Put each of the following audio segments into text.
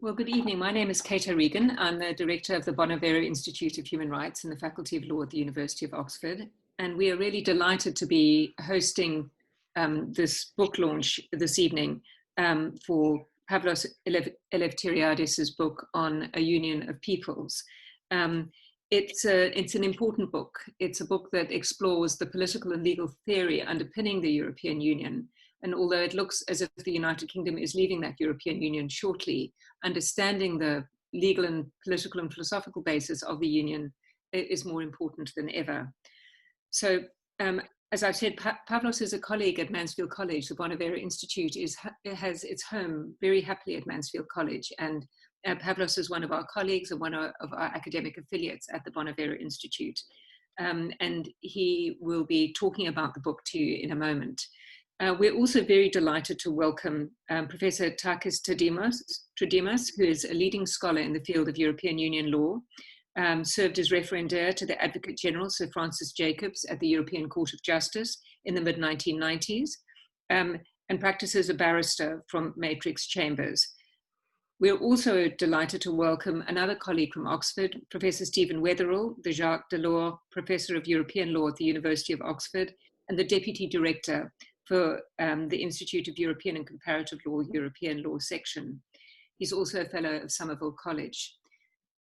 Well, good evening. My name is Kate Regan. I'm the director of the Bonavero Institute of Human Rights in the Faculty of Law at the University of Oxford. And we are really delighted to be hosting this book launch this evening for Pavlos Eleftheriadis' book on a union of peoples. It's an important book. It's a book that explores the political and legal theory underpinning the European Union. And although it looks as if the United Kingdom is leaving that European Union shortly, understanding the legal and political and philosophical basis of the Union is more important than ever. So, as I've said, Pavlos is a colleague at Mansfield College. The Bonavero Institute has its home very happily at Mansfield College. And Pavlos is one of our colleagues and one of our academic affiliates at the Bonavero Institute. And he will be talking about the book to you in a moment. We're also very delighted to welcome Professor Takis Tridimas, who is a leading scholar in the field of European Union law, served as Referenda to the Advocate General Sir Francis Jacobs at the European Court of Justice in the mid-1990s, and practices a barrister from Matrix Chambers. We're also delighted to welcome another colleague from Oxford, Professor Stephen Weatherill, the Jacques Delors Professor of European Law at the University of Oxford, and the Deputy Director for the Institute of European and Comparative Law, European Law Section. He's also a fellow of Somerville College.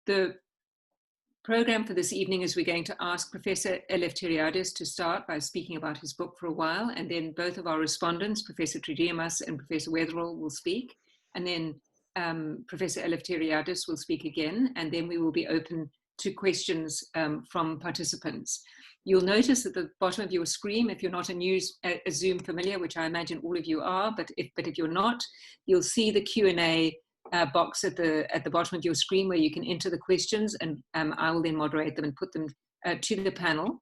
The program for this evening is we're going to ask Professor Eleftheriadis to start by speaking about his book for a while, and then both of our respondents, Professor Tridimas and Professor Weatherill, will speak, and then Professor Eleftheriadis will speak again, and then we will be open to questions from participants. You'll notice at the bottom of your screen, if you're not a Zoom familiar, which I imagine all of you are, but if you're not, you'll see the Q&A box at the bottom of your screen where you can enter the questions, and I will then moderate them and put them to the panel.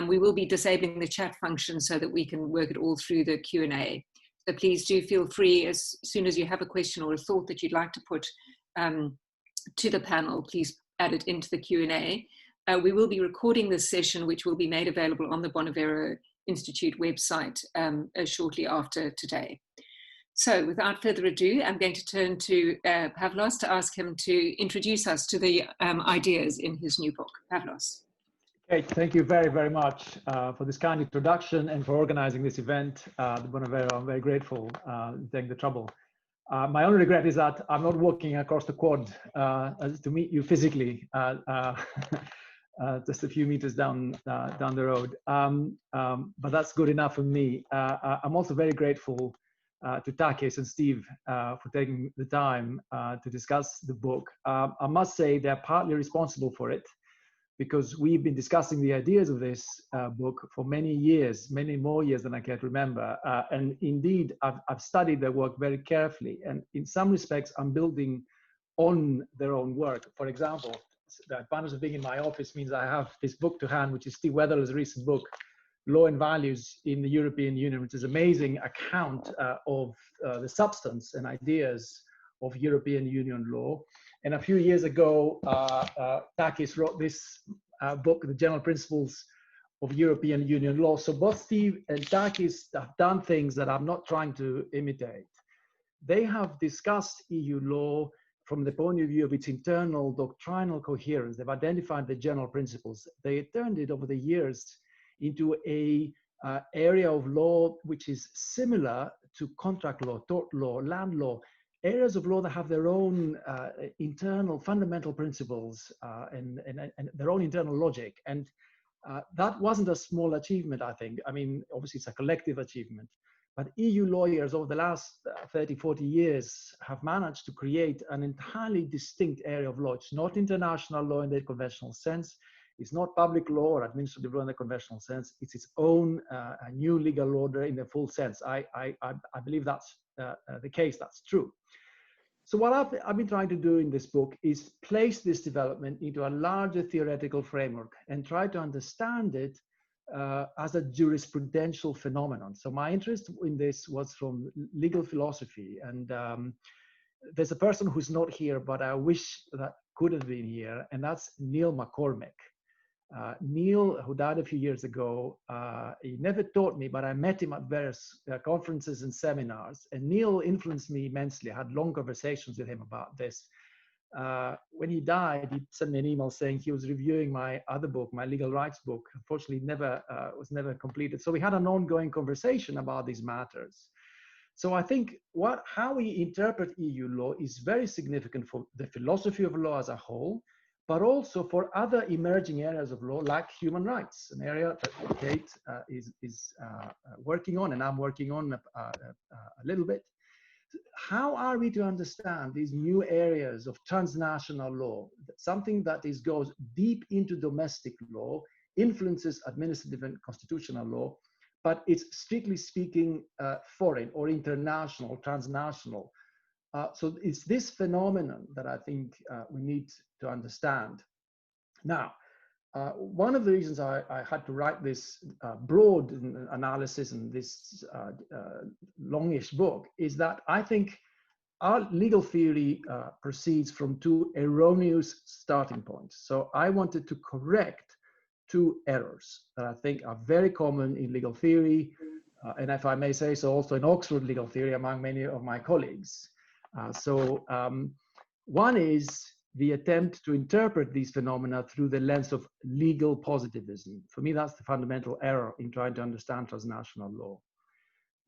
We will be disabling the chat function so that we can work it all through the Q&A. So please do feel free, as soon as you have a question or a thought that you'd like to put to the panel, please add it into the Q&A. We will be recording this session, which will be made available on the Bonavero Institute website shortly after today. So without further ado, I'm going to turn to Pavlos to ask him to introduce us to the ideas in his new book. Pavlos. Okay, thank you very, very much for this kind introduction and for organizing this event. The Bonavero, I'm very grateful to take the trouble. My only regret is that I'm not walking across the quad to meet you physically. Just a few meters down the road, but that's good enough for me. I'm also very grateful to Takis and Steve for taking the time to discuss the book. I must say they're partly responsible for it, because we've been discussing the ideas of this book for many years, many more years than I can remember. And indeed, I've studied their work very carefully. And in some respects, I'm building on their own work. For example, the advantage of being in my office means I have this book to hand, which is Steve Weatherill's recent book, Law and Values in the European Union, which is an amazing account of the substance and ideas of European Union law. And a few years ago, Takis wrote this book, The General Principles of European Union Law. So both Steve and Takis have done things that I'm not trying to imitate. They have discussed EU law from the point of view of its internal doctrinal coherence. They've identified the general principles. They turned it over the years into a area of law which is similar to contract law, tort law, land law, areas of law that have their own internal fundamental principles and their own internal logic. And that wasn't a small achievement, I think. I mean, obviously it's a collective achievement. But EU lawyers over the last 30, 40 years have managed to create an entirely distinct area of law. It's not international law in the conventional sense. It's not public law or administrative law in the conventional sense. It's its own new legal order in the full sense. I believe that's the case. That's true. So what I've been trying to do in this book is place this development into a larger theoretical framework and try to understand it as a jurisprudential phenomenon. So my interest in this was from legal philosophy, and there's a person who's not here, but I wish that could have been here, and that's Neil Mccormick. Neil, who died a few years ago, he never taught me, but I met him at various conferences and seminars. And Neil influenced me immensely. I had long conversations with him about this. When he died, he sent me an email saying he was reviewing my other book, my legal rights book. Unfortunately, was never completed. So we had an ongoing conversation about these matters. So I think how we interpret EU law is very significant for the philosophy of law as a whole, but also for other emerging areas of law like human rights, an area that Kate is working on, and I'm working on a little bit. How are we to understand these new areas of transnational law, something that goes deep into domestic law, influences administrative and constitutional law, but it's strictly speaking foreign or international, transnational. So it's this phenomenon that I think we need to understand. Now, one of the reasons I had to write this broad analysis and this longish book is that I think our legal theory proceeds from two erroneous starting points. So I wanted to correct two errors that I think are very common in legal theory, and if I may say so, also in Oxford legal theory among many of my colleagues. One is the attempt to interpret these phenomena through the lens of legal positivism. For me, that's the fundamental error in trying to understand transnational law.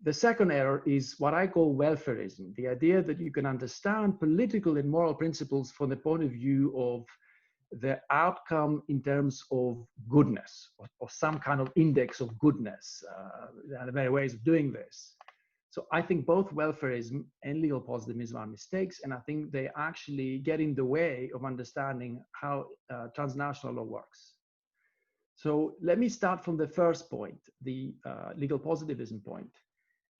The second error is what I call welfarism, the idea that you can understand political and moral principles from the point of view of the outcome in terms of goodness, or some kind of index of goodness. There are many ways of doing this. So I think both welfarism and legal positivism are mistakes, and I think they actually get in the way of understanding how transnational law works. So let me start from the first point, the legal positivism point.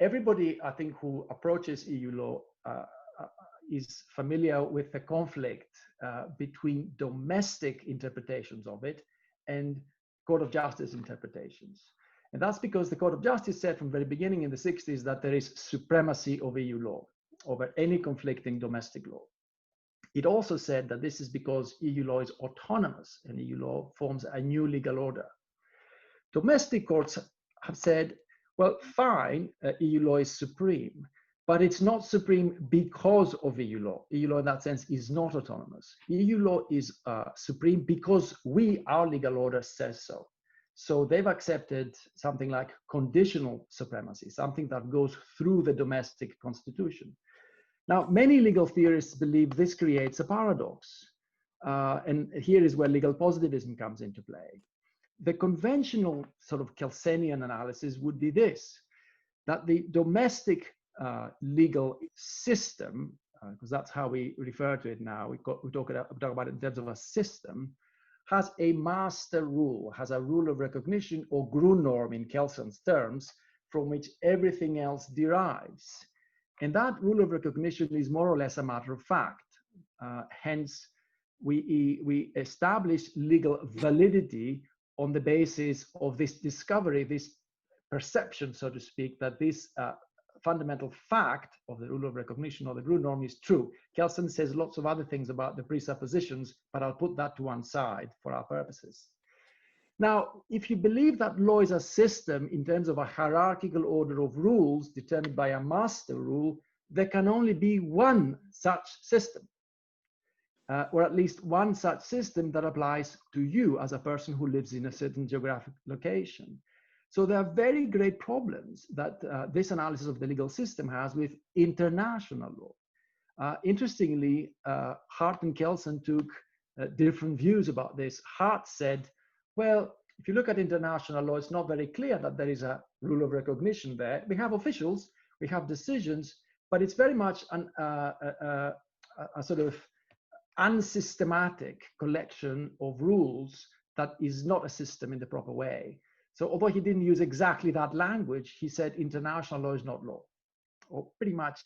Everybody, I think, who approaches EU law is familiar with the conflict between domestic interpretations of it and Court of Justice interpretations. And that's because the Court of Justice said from the very beginning in the 60s that there is supremacy of EU law over any conflicting domestic law. It also said that this is because EU law is autonomous and EU law forms a new legal order. Domestic courts have said, well, fine, EU law is supreme, but it's not supreme because of EU law. EU law in that sense is not autonomous. EU law is supreme because our legal order says so. So they've accepted something like conditional supremacy, something that goes through the domestic constitution. Now, many legal theorists believe this creates a paradox. And here is where legal positivism comes into play. The conventional sort of Kelsenian analysis would be this, that the domestic legal system, because that's how we refer to it now, we talk about it in terms of a system, has a master rule, has a rule of recognition, or Grundnorm in Kelson's terms, from which everything else derives. And that rule of recognition is more or less a matter of fact. Hence, we establish legal validity on the basis of this discovery, this perception, so to speak, that this fundamental fact of the rule of recognition or the Grundnorm is true. Kelsen says lots of other things about the presuppositions, but I'll put that to one side for our purposes. Now, if you believe that law is a system in terms of a hierarchical order of rules determined by a master rule, there can only be one such system, or at least one such system that applies to you as a person who lives in a certain geographic location. So there are very great problems that this analysis of the legal system has with international law. Interestingly, Hart and Kelsen took different views about this. Hart said, well, if you look at international law, it's not very clear that there is a rule of recognition there. We have officials, we have decisions, but it's very much a sort of unsystematic collection of rules that is not a system in the proper way. So although he didn't use exactly that language, he said international law is not law, or pretty much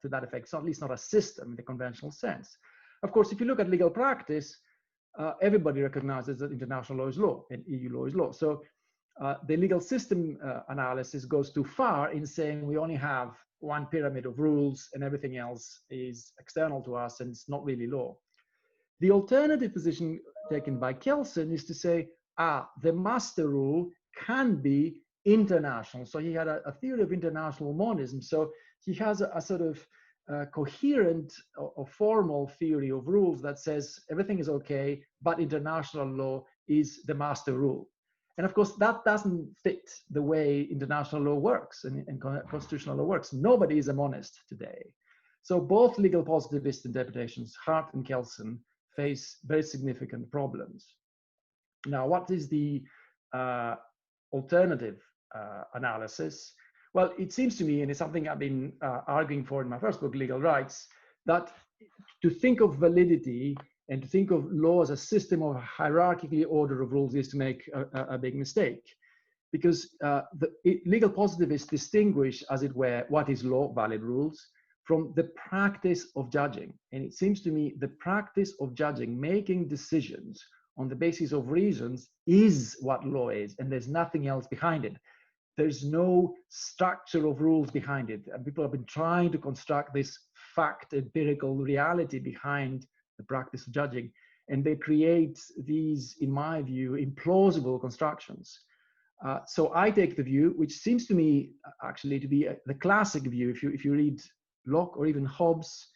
to that effect. So at least not a system in the conventional sense. Of course, if you look at legal practice, everybody recognizes that international law is law and EU law is law. So the legal system analysis goes too far in saying we only have one pyramid of rules and everything else is external to us and it's not really law. The alternative position taken by Kelsen is to say, the master rule can be international. So he had a theory of international monism. So he has a sort of coherent or formal theory of rules that says everything is okay, but international law is the master rule. And of course, that doesn't fit the way international law works and constitutional law works. Nobody is a monist today. So both legal positivist interpretations, Hart and Kelsen, face very significant problems. Now, what is the alternative analysis? Well, it seems to me, and it's something I've been arguing for in my first book, Legal Rights, that to think of validity and to think of law as a system of hierarchically order of rules is to make a big mistake. Because legal positivists distinguish, as it were, what is law, valid rules, from the practice of judging. And it seems to me the practice of judging, making decisions on the basis of reasons, is what law is, and there's nothing else behind it. There's no structure of rules behind it. And people have been trying to construct this fact, empirical reality behind the practice of judging. And they create these, in my view, implausible constructions. So I take the view, which seems to me actually to be the classic view, if you read Locke or even Hobbes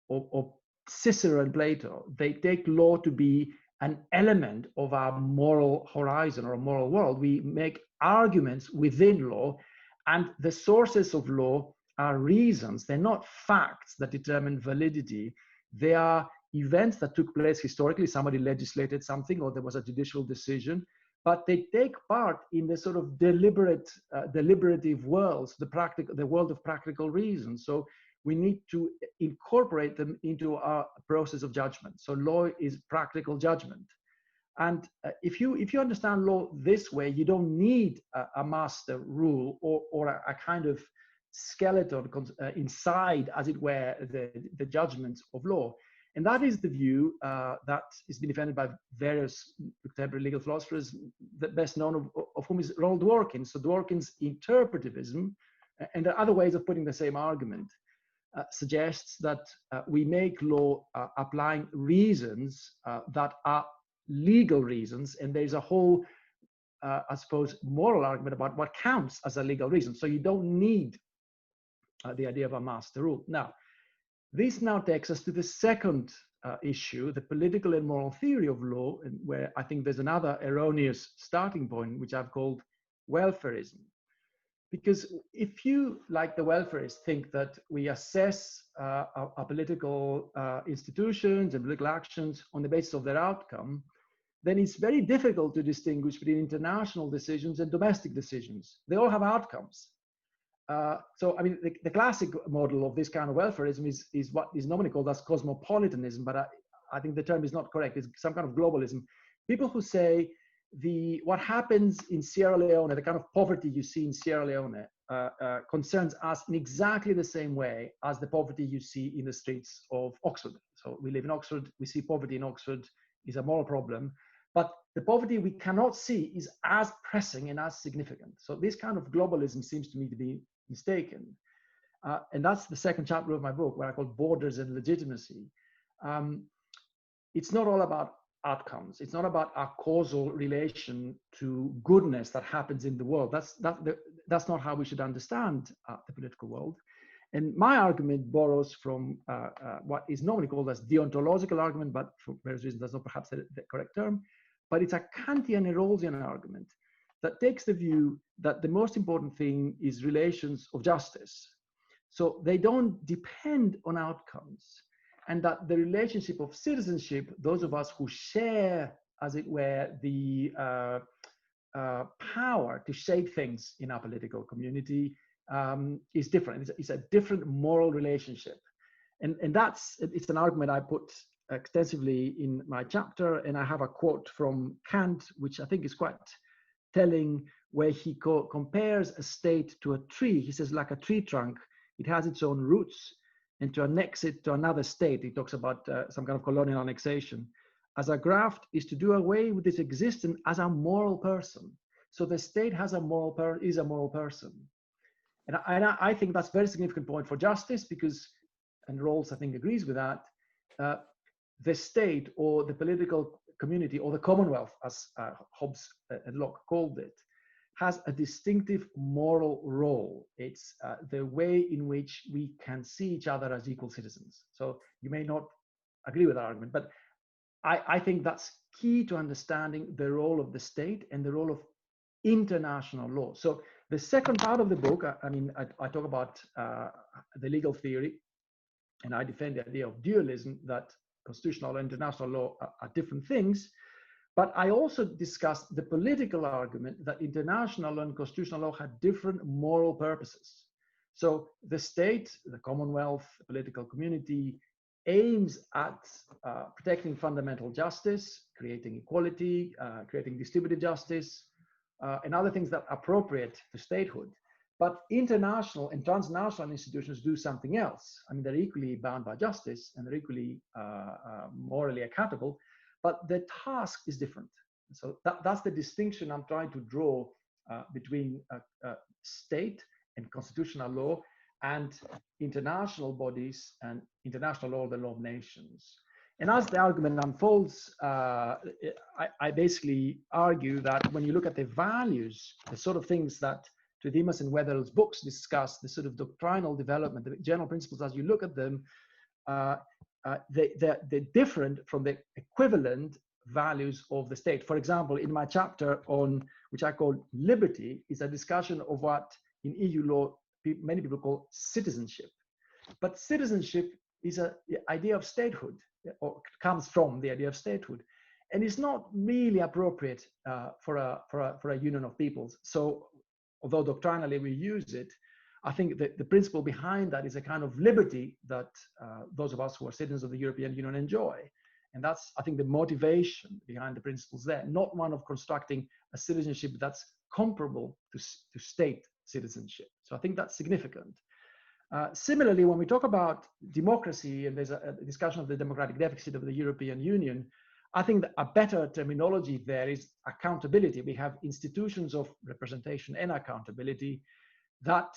or Cicero and Plato, they take law to be an element of our moral horizon or a moral world. We make arguments within law, and the sources of law are reasons. They're not facts that determine validity. They are events that took place historically. Somebody legislated something, or there was a judicial decision, but they take part in the sort of deliberative worlds, the world of practical reason. So we need to incorporate them into our process of judgment. So law is practical judgment. And if you understand law this way, you don't need a master rule or a kind of skeleton inside, as it were, the judgments of law. And that is the view that is being defended by various contemporary legal philosophers, the best known of whom is Ronald Dworkin. So Dworkin's interpretivism, and there are other ways of putting the same argument, suggests that we make law applying reasons that are legal reasons, and there's a whole, I suppose, moral argument about what counts as a legal reason. So you don't need the idea of a master rule. Now, this now takes us to the second issue, the political and moral theory of law, and where I think there's another erroneous starting point, which I've called welfarism. Because if you, like the welfarists, think that we assess our political institutions and political actions on the basis of their outcome, then it's very difficult to distinguish between international decisions and domestic decisions. They all have outcomes. So, I mean, the classic model of this kind of welfarism is what is normally called as cosmopolitanism, but I think the term is not correct. It's some kind of globalism. People who say what happens in Sierra Leone, the kind of poverty you see in Sierra Leone, concerns us in exactly the same way as the poverty you see in the streets of Oxford. So we live in Oxford, we see poverty in Oxford is a moral problem, but the poverty we cannot see is as pressing and as significant. So this kind of globalism seems to me to be mistaken. And that's the second chapter of my book, where I call Borders and Legitimacy. It's not all about outcomes. It's not about a causal relation to goodness that happens in the world. That's not how we should understand the political world. And my argument borrows from what is normally called as deontological argument, but for various reasons that's not perhaps the correct term. But it's a Kantian and Rawlsian argument that takes the view that the most important thing is relations of justice. So they don't depend on outcomes. And that the relationship of citizenship, those of us who share, as it were, the power to shape things in our political community, is different. It's a different moral relationship. And it's an argument I put extensively in my chapter. And I have a quote from Kant, which I think is quite telling, where he compares a state to a tree. He says, like a tree trunk, it has its own roots, and to annex it to another state, he talks about some kind of colonial annexation, as a graft is to do away with its existence as a moral person. So the state has is a moral person. And I think that's a very significant point for justice, because, and Rawls I think agrees with that, the state or the political community, or the Commonwealth, as Hobbes and Locke called it, has a distinctive moral role. It's the way in which we can see each other as equal citizens. So you may not agree with that argument, but I think that's key to understanding the role of the state and the role of international law. So the second part of the book, I talk about the legal theory, and I defend the idea of dualism, that constitutional and international law are different things. But I also discussed the political argument that international and constitutional law had different moral purposes. So the state, the Commonwealth, the political community, aims at protecting fundamental justice, creating equality, creating distributive justice, and other things that are appropriate to statehood. But international and transnational institutions do something else. I mean, they're equally bound by justice and they're equally morally accountable, but the task is different. So that's the distinction I'm trying to draw between state and constitutional law and international bodies and international law, the law of nations. And as the argument unfolds, I basically argue that when you look at the values, the sort of things that Tridimas and Weatherill's books discuss, the sort of doctrinal development, the general principles, as you look at them, they're different from the equivalent values of the state. For example, in my chapter on, which I call liberty, is a discussion of what in EU law many people call citizenship. But citizenship is an idea of statehood, or comes from the idea of statehood, and it's not really appropriate for a union of peoples. So, although doctrinally we use it, I think that the principle behind that is a kind of liberty that those of us who are citizens of the European Union enjoy. And that's, I think, the motivation behind the principles there, not one of constructing a citizenship that's comparable to state citizenship. So I think that's significant. Similarly, when we talk about democracy, and there's a discussion of the democratic deficit of the European Union, I think that a better terminology there is accountability. We have institutions of representation and accountability that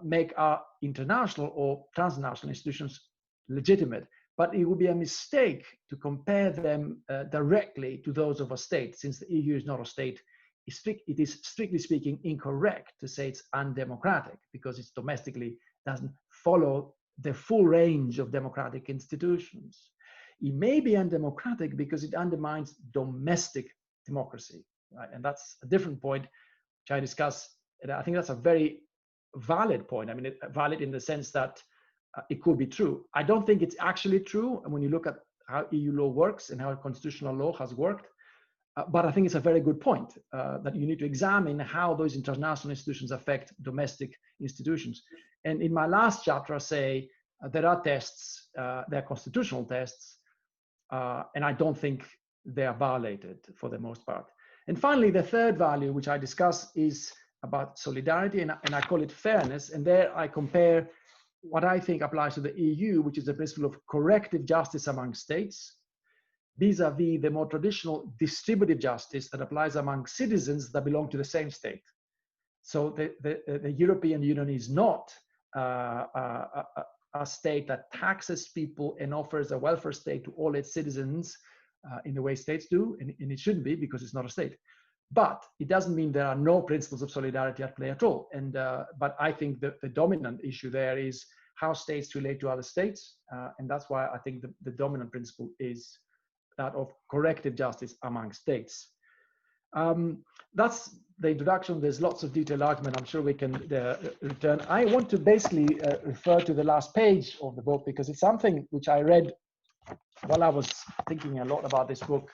make our international or transnational institutions legitimate. But it would be a mistake to compare them directly to those of a state, since the EU is not a state. It is strictly speaking incorrect to say it's undemocratic, because it's domestically doesn't follow the full range of democratic institutions. It may be undemocratic because it undermines domestic democracy, right? And that's a different point which I discuss. And I think that's a very valid point. I mean, valid in the sense that it could be true. I don't think it's actually true. And when you look at how EU law works and how constitutional law has worked, but I think it's a very good point that you need to examine how those international institutions affect domestic institutions. And in my last chapter, I say there are tests, there are constitutional tests, and I don't think they are violated for the most part. And finally, the third value, which I discuss, is about solidarity, and I call it fairness. And there I compare what I think applies to the EU, which is the principle of corrective justice among states, vis-a-vis the more traditional distributive justice that applies among citizens that belong to the same state. So the European Union is not a state that taxes people and offers a welfare state to all its citizens in the way states do, and it shouldn't be, because it's not a state. But it doesn't mean there are no principles of solidarity at play at all. And but I think the dominant issue there is how states relate to other states, and that's why I think the dominant principle is that of corrective justice among states. That's the introduction. There's lots of detailed argument. I'm sure we can return. I want to basically refer to the last page of the book, because it's something which I read while I was thinking a lot about this book,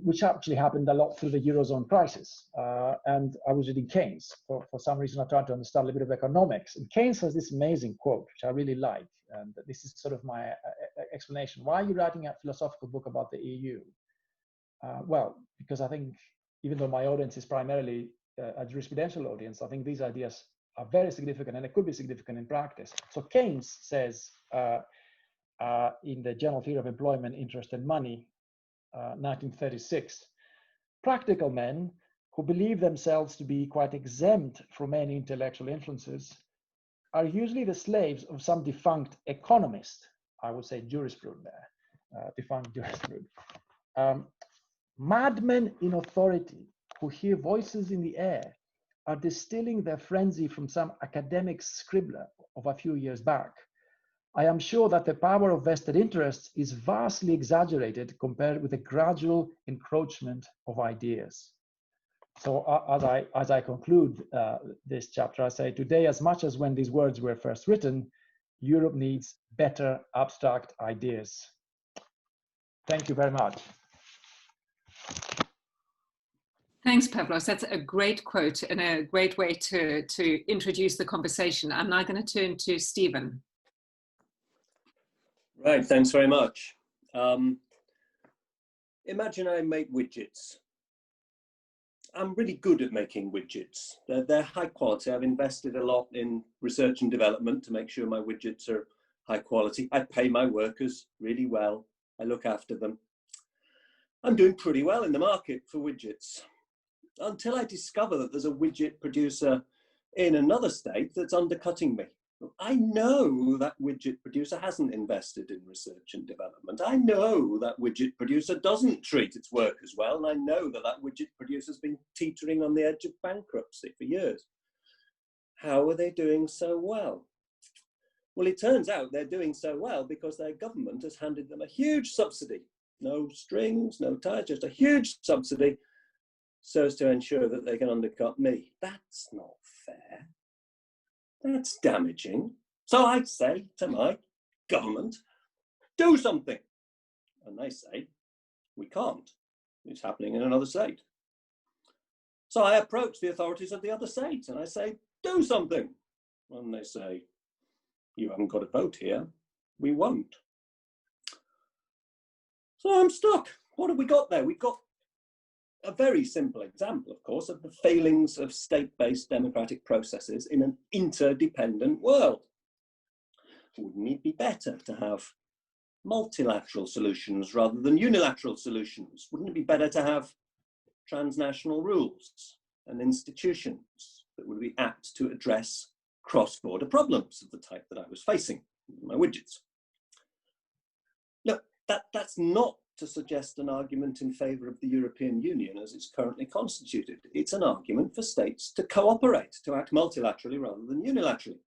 which actually happened a lot through the Eurozone crisis. And I was reading Keynes. For some reason, I tried to understand a little bit of economics. And Keynes has this amazing quote, which I really like. And this is sort of my explanation. Why are you writing a philosophical book about the EU? Well, because I think, even though my audience is primarily a jurisprudential audience, I think these ideas are very significant, and it could be significant in practice. So Keynes says in the General Theory of Employment, Interest and Money, 1936, practical men who believe themselves to be quite exempt from any intellectual influences are usually the slaves of some defunct economist, I would say jurisprudent there. defunct jurisprudence. Madmen in authority who hear voices in the air are distilling their frenzy from some academic scribbler of a few years back. I am sure that the power of vested interests is vastly exaggerated compared with the gradual encroachment of ideas. So as I conclude this chapter, I say today, as much as when these words were first written, Europe needs better abstract ideas. Thank you very much. Thanks, Pavlos. That's a great quote and a great way to introduce the conversation. I'm now going to turn to Stephen. Right, thanks very much. Imagine I make widgets. I'm really good at making widgets. They're high quality. I've invested a lot in research and development to make sure my widgets are high quality. I pay my workers really well. I look after them. I'm doing pretty well in the market for widgets, until I discover that there's a widget producer in another state that's undercutting me. I know that widget producer hasn't invested in research and development. I know that widget producer doesn't treat its workers well, and I know that that widget producer's been teetering on the edge of bankruptcy for years. How are they doing so well? Well, it turns out they're doing so well because their government has handed them a huge subsidy. No strings, no ties, just a huge subsidy, so as to ensure that they can undercut me. That's not fair. That's damaging. So I say to my government, do something. And they say, we can't. It's happening in another state. So I approach the authorities of the other state and I say, do something. And they say, you haven't got a vote here. We won't. So I'm stuck. What have we got there? We've got a very simple example, of course, of the failings of state-based democratic processes in an interdependent world. Wouldn't it be better to have multilateral solutions rather than unilateral solutions? Wouldn't it be better to have transnational rules and institutions that would be apt to address cross-border problems of the type that I was facing in my widgets? Look, that's not to suggest an argument in favour of the European Union as it's currently constituted. It's an argument for states to cooperate, to act multilaterally rather than unilaterally.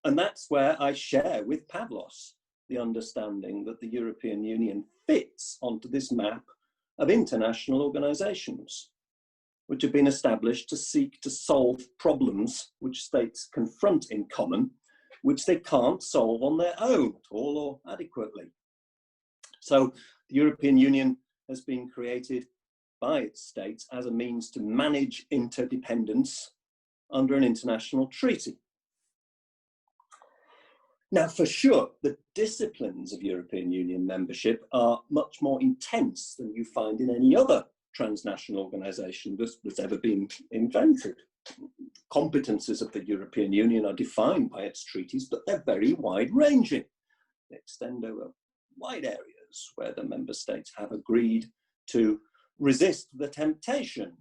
And that's where I share with Pavlos the understanding that the European Union fits onto this map of international organisations, which have been established to seek to solve problems which states confront in common, which they can't solve on their own at all or adequately. So the European Union has been created by its states as a means to manage interdependence under an international treaty. Now, for sure, the disciplines of European Union membership are much more intense than you find in any other transnational organisation that's ever been invented. Competences of the European Union are defined by its treaties, but they're very wide-ranging. They extend over wide areas where the member states have agreed to resist the temptation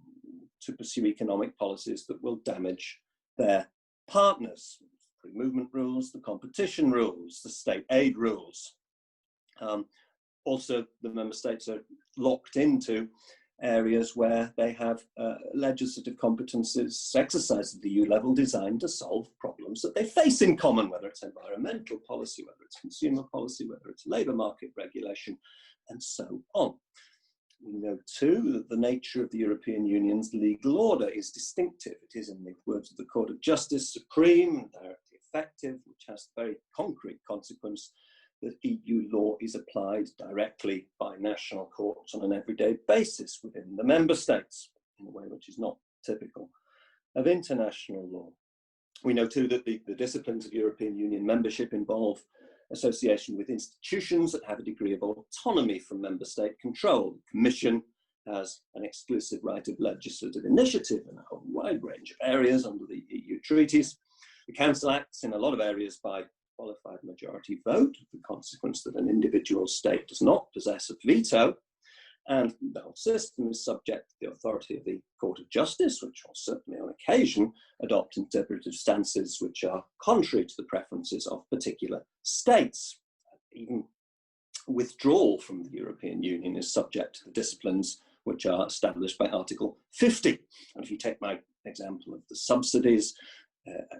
to pursue economic policies that will damage their partners. Free movement rules, the competition rules, the state aid rules. Also, the member states are locked into areas where they have legislative competences exercised at the EU level designed to solve problems that they face in common, whether it's environmental policy, whether it's consumer policy, whether it's labour market regulation, and so on. We know too that the nature of the European Union's legal order is distinctive. It is, in the words of the Court of Justice, supreme and directly effective, which has the very concrete consequence that EU law is applied directly by national courts on an everyday basis within the member states in a way which is not typical of international law. We know too that the disciplines of European Union membership involve association with institutions that have a degree of autonomy from member state control. The Commission has an exclusive right of legislative initiative in a whole wide range of areas under the EU treaties. The Council acts in a lot of areas by qualified majority vote, the consequence that an individual state does not possess a veto, and the whole system is subject to the authority of the Court of Justice, which will certainly on occasion adopt interpretive stances which are contrary to the preferences of particular states. Even withdrawal from the European Union is subject to the disciplines which are established by Article 50. And if you take my example of the subsidies,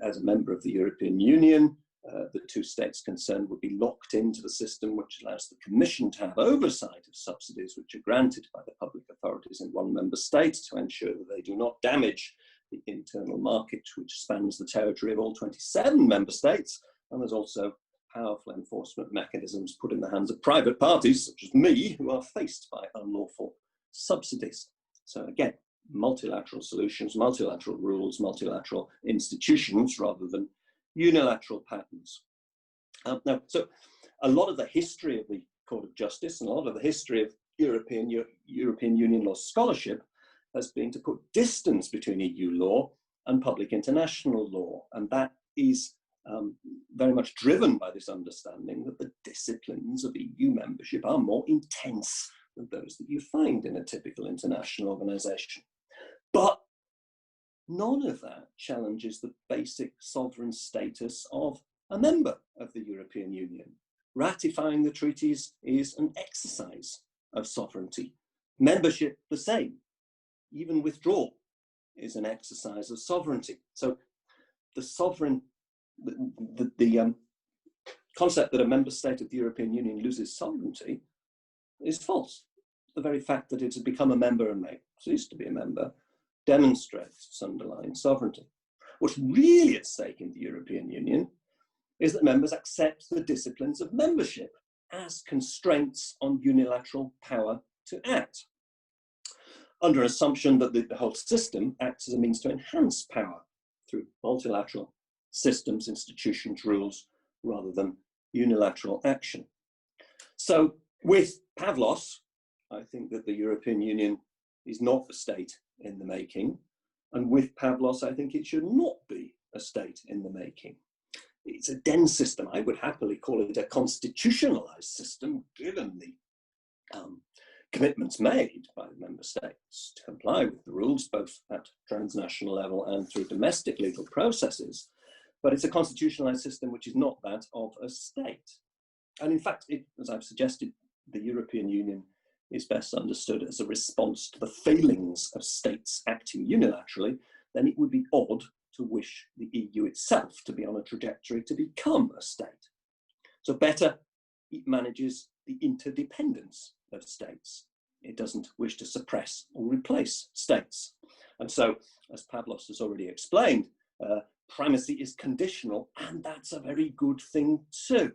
as a member of the European Union, the two states concerned would be locked into the system which allows the Commission to have oversight of subsidies which are granted by the public authorities in one member state to ensure that they do not damage the internal market which spans the territory of all 27 member states. And there's also powerful enforcement mechanisms put in the hands of private parties, such as me, who are faced by unlawful subsidies. So again, multilateral solutions, multilateral rules, multilateral institutions, rather than unilateral patterns. Now, so a lot of the history of the Court of Justice and a lot of the history of European Union law scholarship has been to put distance between EU law and public international law. And that is very much driven by this understanding that the disciplines of EU membership are more intense than those that you find in a typical international organization. But none of that challenges the basic sovereign status of a member of the European Union. Ratifying the treaties is an exercise of sovereignty. Membership, the same. Even withdrawal is an exercise of sovereignty. So the sovereign, the concept that a member state of the European Union loses sovereignty is false. The very fact that it has become a member and may cease to be a member demonstrates its underlying sovereignty. What's really at stake in the European Union is that members accept the disciplines of membership as constraints on unilateral power to act, under an assumption that the whole system acts as a means to enhance power through multilateral systems, institutions, rules, rather than unilateral action. So with Pavlos, I think that the European Union is not a state in the making. And with Pavlos, I think it should not be a state in the making. It's a dense system. I would happily call it a constitutionalized system, given the commitments made by the member states to comply with the rules, both at transnational level and through domestic legal processes. But it's a constitutionalized system which is not that of a state. And in fact, as I've suggested, the European Union is best understood as a response to the failings of states acting unilaterally, then it would be odd to wish the EU itself to be on a trajectory to become a state. So better, it manages the interdependence of states. It doesn't wish to suppress or replace states. And so, as Pavlos has already explained, primacy is conditional, and that's a very good thing too.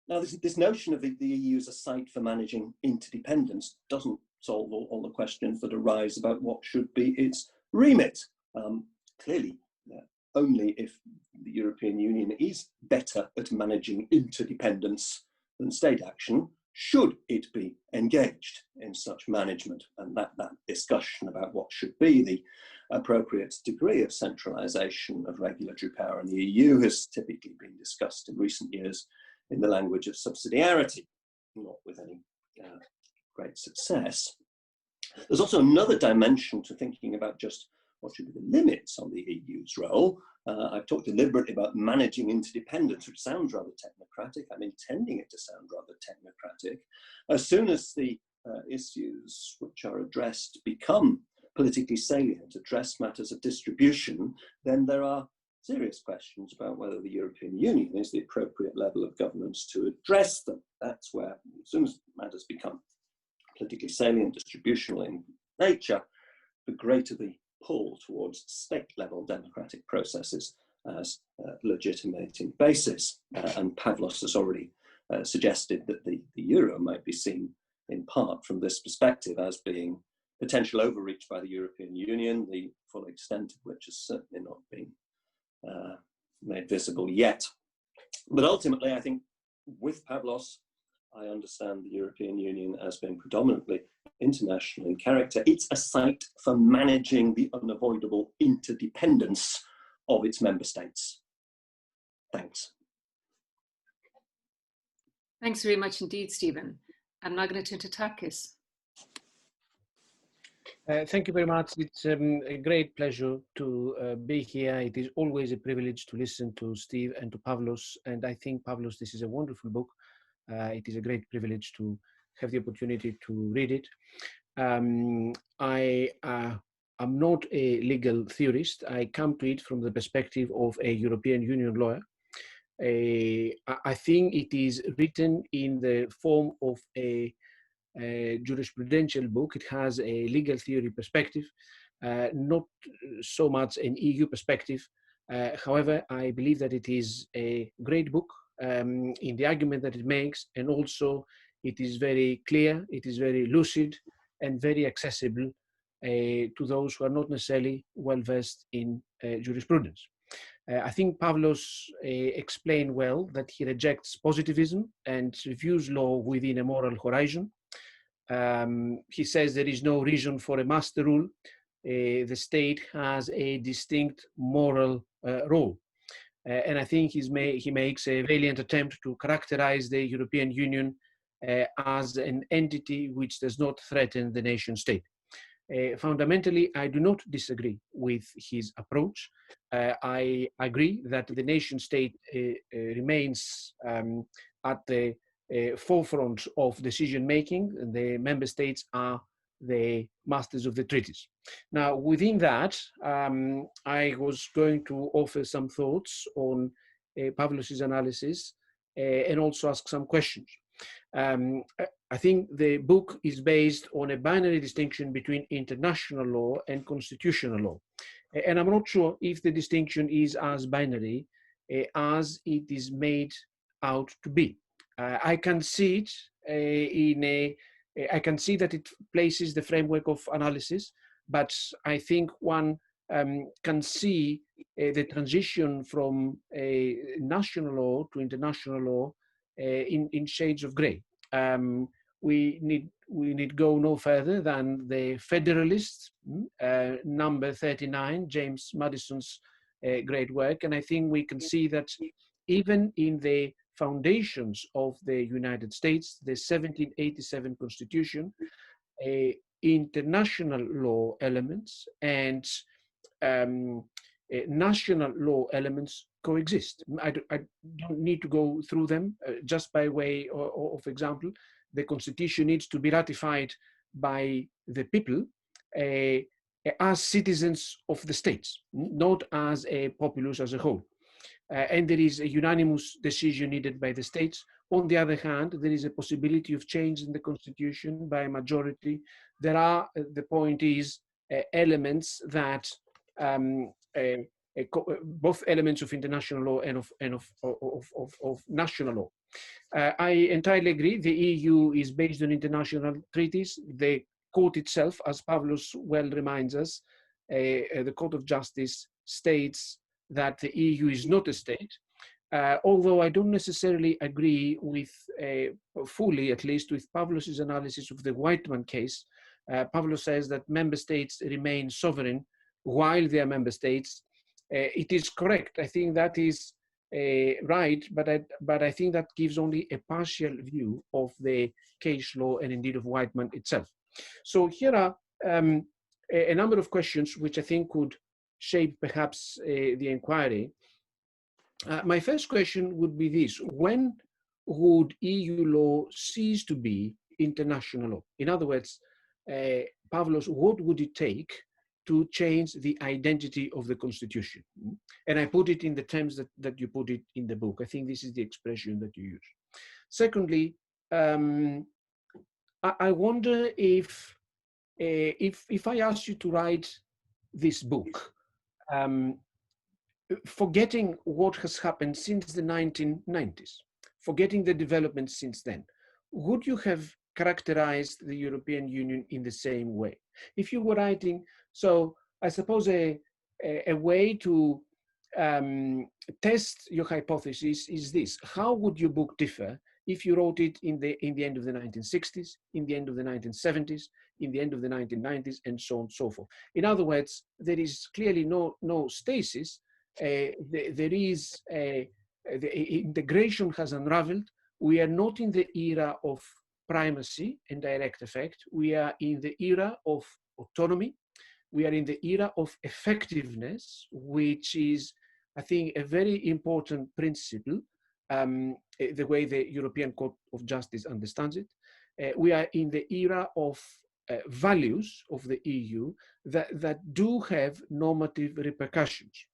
Now, this notion of the EU as a site for managing interdependence doesn't solve all the questions that arise about what should be its remit. Clearly, only if the European Union is better at managing interdependence than state action should it be engaged in such management. And that discussion about what should be the appropriate degree of centralisation of regulatory power in the EU has typically been discussed in recent years in the language of subsidiarity, not with any great success. There's also another dimension to thinking about just what should be the limits on the EU's role. I've talked deliberately about managing interdependence, which sounds rather technocratic. I'm intending it to sound rather technocratic. As soon as the issues which are addressed become politically salient, address matters of distribution, then there are serious questions about whether the European Union is the appropriate level of governance to address them. That's where, as soon as matters become politically salient, distributional in nature, the greater the pull towards state-level democratic processes as legitimating basis. And Pavlos has already suggested that the euro might be seen in part from this perspective as being potential overreach by the European Union, the full extent of which has certainly not been made visible yet. But ultimately, I think with Pavlos, I understand the European Union as being predominantly international in character. It's a site for managing the unavoidable interdependence of its member states. Thanks. Thanks very much indeed, Stephen. I'm now going to turn to Takis. Thank you very much. It's a great pleasure to be here. It is always a privilege to listen to Steve and to Pavlos. And I think, Pavlos, this is a wonderful book. It is a great privilege to have the opportunity to read it. I'm not a legal theorist. I come to it from the perspective of a European Union lawyer. I think it is written in the form of a jurisprudential book. It has a legal theory perspective, not so much an EU perspective. However, I believe that it is a great book in the argument that it makes, and also it is very clear, it is very lucid, and very accessible to those who are not necessarily well versed in jurisprudence. I think Pavlos explained well that he rejects positivism and views law within a moral horizon. He says there is no reason for a master rule. The state has a distinct moral role. And I think he makes a valiant attempt to characterize the European Union as an entity which does not threaten the nation state. Fundamentally, I do not disagree with his approach. I agree that the nation state remains at the forefront of decision making. The member states are the masters of the treaties. Now, within that, I was going to offer some thoughts on Pavlos's analysis and also ask some questions. I think the book is based on a binary distinction between international law and constitutional law. And I'm not sure if the distinction is as binary as it is made out to be. I can see it I can see that it places the framework of analysis, but I think one can see the transition from national law to international law in shades of gray. We need go no further than the Federalist, number 39, James Madison's great work, and I think we can see that even in the foundations of the United States, the 1787 Constitution, international law elements and national law elements coexist. I don't need to go through them. Just by way of example, the Constitution needs to be ratified by the people as citizens of the states, not as a populace as a whole. And there is a unanimous decision needed by the states. On the other hand, there is a possibility of change in the Constitution by a majority. There are, the point is, elements that both elements of international law and of national law. I entirely agree. The EU is based on international treaties. The court itself, as Pavlos well reminds us, the Court of Justice states that the EU is not a state, although I don't necessarily agree with, fully at least, with Pavlos's analysis of the Whiteman case. Pavlos says that member states remain sovereign while they are member states. It is correct. I think that is right, but I think that gives only a partial view of the case law and indeed of Whiteman itself. So here are a number of questions which I think could shape perhaps the inquiry. My first question would be this: when would EU law cease to be international law? In other words, Pavlos, what would it take to change the identity of the Constitution? And I put it in the terms that you put it in the book. I think this is the expression that you use. Secondly, I wonder if I asked you to write this book, forgetting what has happened since the 1990s, forgetting the developments since then, would you have characterized the European Union in the same way? If you were writing, so I suppose a way to test your hypothesis is this: how would your book differ if you wrote it in the end of the 1960s, in the end of the 1970s, in the end of the 1990s, and so on and so forth? In other words, there is clearly no stasis. The integration has unraveled. We are not in the era of primacy and direct effect. We are in the era of autonomy. We are in the era of effectiveness, which is, I think, a very important principle the way the European Court of Justice understands it. We are in the era of values of the EU that do have normative repercussions.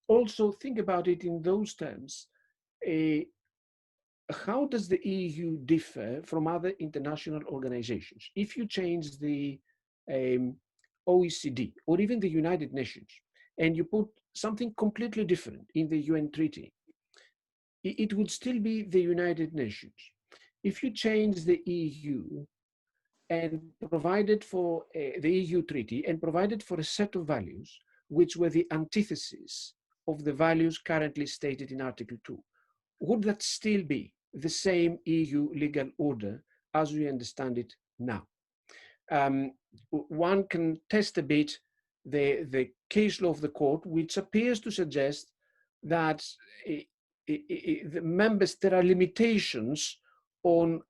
Also, think about it in those terms. How does the EU differ from other international organizations? If you change the OECD or even the United Nations, and you put something completely different in the UN treaty, it would still be the United Nations. If you change the EU and provided for the EU treaty and provided for a set of values which were the antithesis of the values currently stated in Article 2, would that still be the same EU legal order as we understand it now? One can test a bit the case law of the court, which appears to suggest that there are limitations on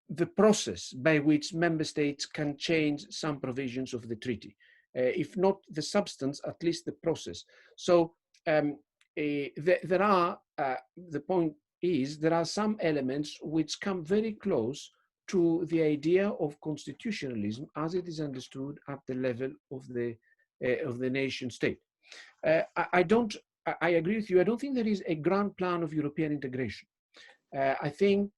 the process by which member states can change some provisions of the treaty. If not the substance, at least the process. So there are, the point is, there are some elements which come very close to the idea of constitutionalism as it is understood at the level of the nation state. I agree with you. I don't think there is a grand plan of European integration. I think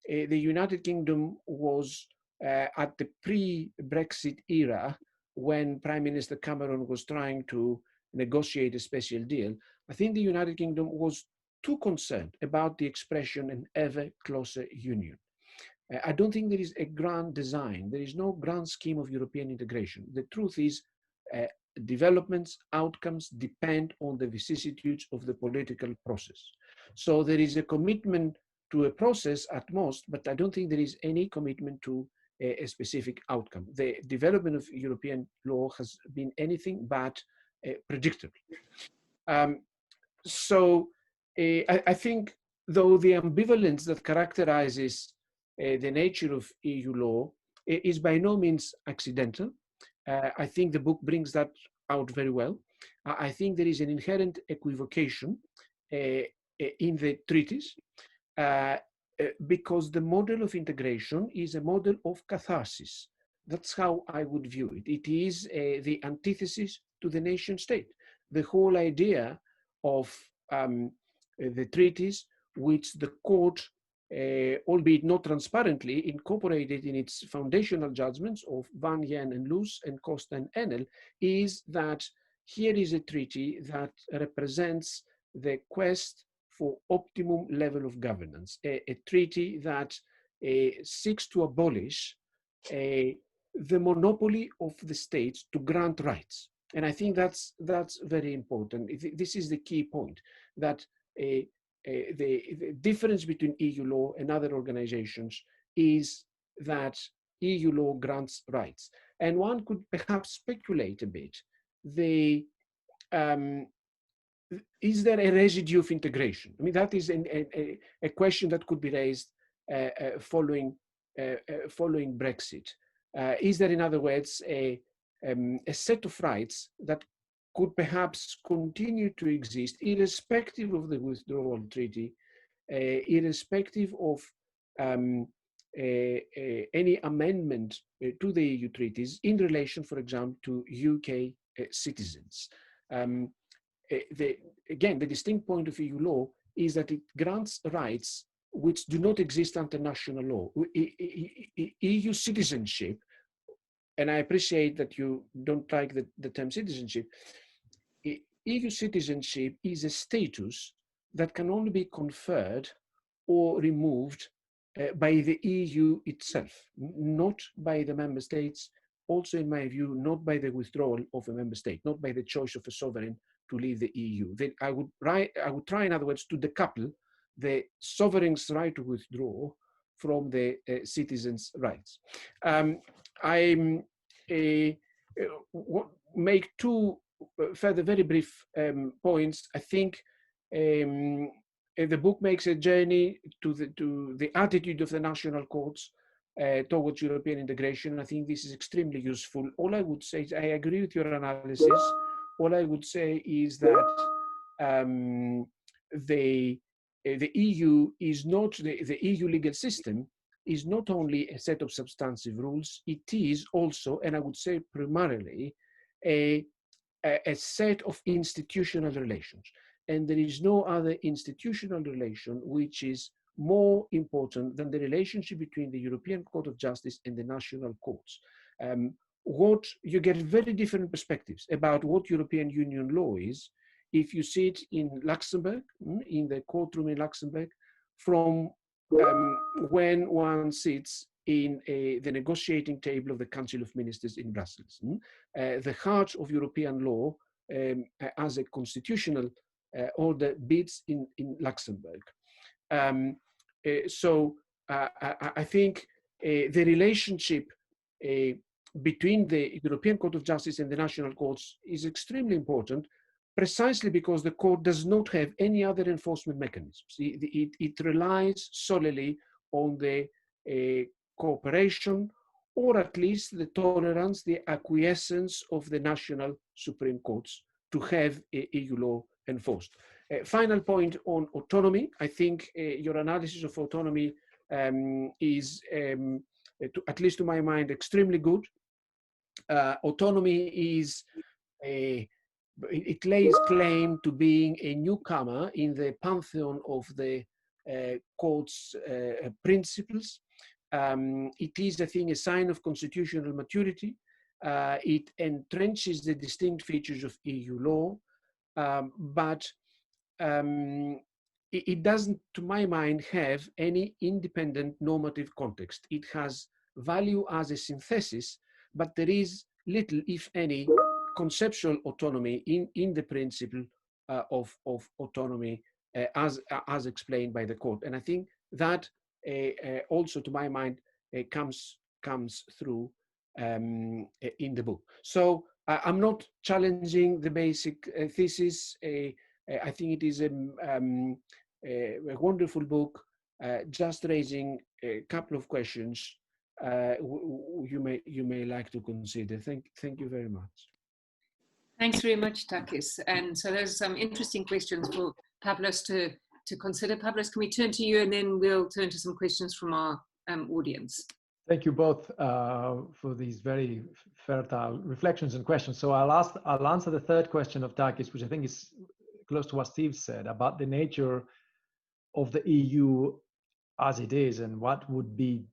the United Kingdom was at the pre-Brexit era, when Prime Minister Cameron was trying to negotiate a special deal. I think the United Kingdom was too concerned about the expression an ever closer union. I don't think there is a grand design. There is no grand scheme of European integration. The truth is, developments, outcomes depend on the vicissitudes of the political process. So there is a commitment to a process at most, but I don't think there is any commitment to a specific outcome. The development of European law has been anything but predictable. I think, though, the ambivalence that characterizes the nature of EU law is by no means accidental. I think the book brings that out very well. I think there is an inherent equivocation in the treaties, because the model of integration is a model of catharsis. That's how I would view it. It is the antithesis to the nation state. The whole idea of the treaties, which the court, albeit not transparently, incorporated in its foundational judgments of Van Yen and Loos and Costa and Enel, is that here is a treaty that represents the quest for optimum level of governance, a treaty that seeks to abolish the monopoly of the states to grant rights. And I think that's very important. This is the key point, that the difference between EU law and other organizations is that EU law grants rights. And one could perhaps speculate a bit, is there a residue of integration? I mean, that is a question that could be raised following Brexit. Is there, in other words, a set of rights that could perhaps continue to exist irrespective of the withdrawal treaty, irrespective of any amendment to the EU treaties in relation, for example, to UK citizens? Again, the distinct point of EU law is that it grants rights which do not exist under national law. EU citizenship, and I appreciate that you don't like the term citizenship, EU citizenship is a status that can only be conferred or removed by the EU itself, not by the member states, also in my view, not by the withdrawal of a member state, not by the choice of a sovereign to leave the EU. Then I would try, in other words, to decouple the sovereign's right to withdraw from the citizens' rights. I make two further very brief points. I think the book makes a journey to the attitude of the national courts towards European integration. I think this is extremely useful. All I would say is I agree with your analysis. All I would say is that the EU is not, the EU legal system is not only a set of substantive rules, it is also, and I would say primarily, a set of institutional relations. And there is no other institutional relation which is more important than the relationship between the European Court of Justice and the national courts. What you get very different perspectives about what European Union law is if you sit in Luxembourg, in the courtroom in Luxembourg, from when one sits in the negotiating table of the Council of Ministers in Brussels. The heart of European law as a constitutional order beats in Luxembourg. So I think the relationship between the European Court of Justice and the national courts is extremely important, precisely because the court does not have any other enforcement mechanisms. It relies solely on the cooperation, or at least the tolerance, the acquiescence of the national supreme courts to have EU law enforced. Final point on autonomy. I think your analysis of autonomy is, at least to my mind, extremely good. Autonomy is it lays claim to being a newcomer in the pantheon of the court's principles. It is, I think, a sign of constitutional maturity. It entrenches the distinct features of EU law, but it doesn't, to my mind, have any independent normative context. It has value as a synthesis, but there is little, if any, conceptual autonomy in the principle of autonomy as explained by the court. And I think that also, to my mind, comes through in the book. So I'm not challenging the basic thesis. I think it is a wonderful book, just raising a couple of questions you may like to consider. Thank you very much. Thanks very much, Takis. And so there's some interesting questions for Pavlos to consider. Pavlos, can we turn to you, and then we'll turn to some questions from our audience. Thank you both for these very fertile reflections and questions. So I'll answer the third question of Takis, which I think is close to what Steve said about the nature of the EU as it is, and what would be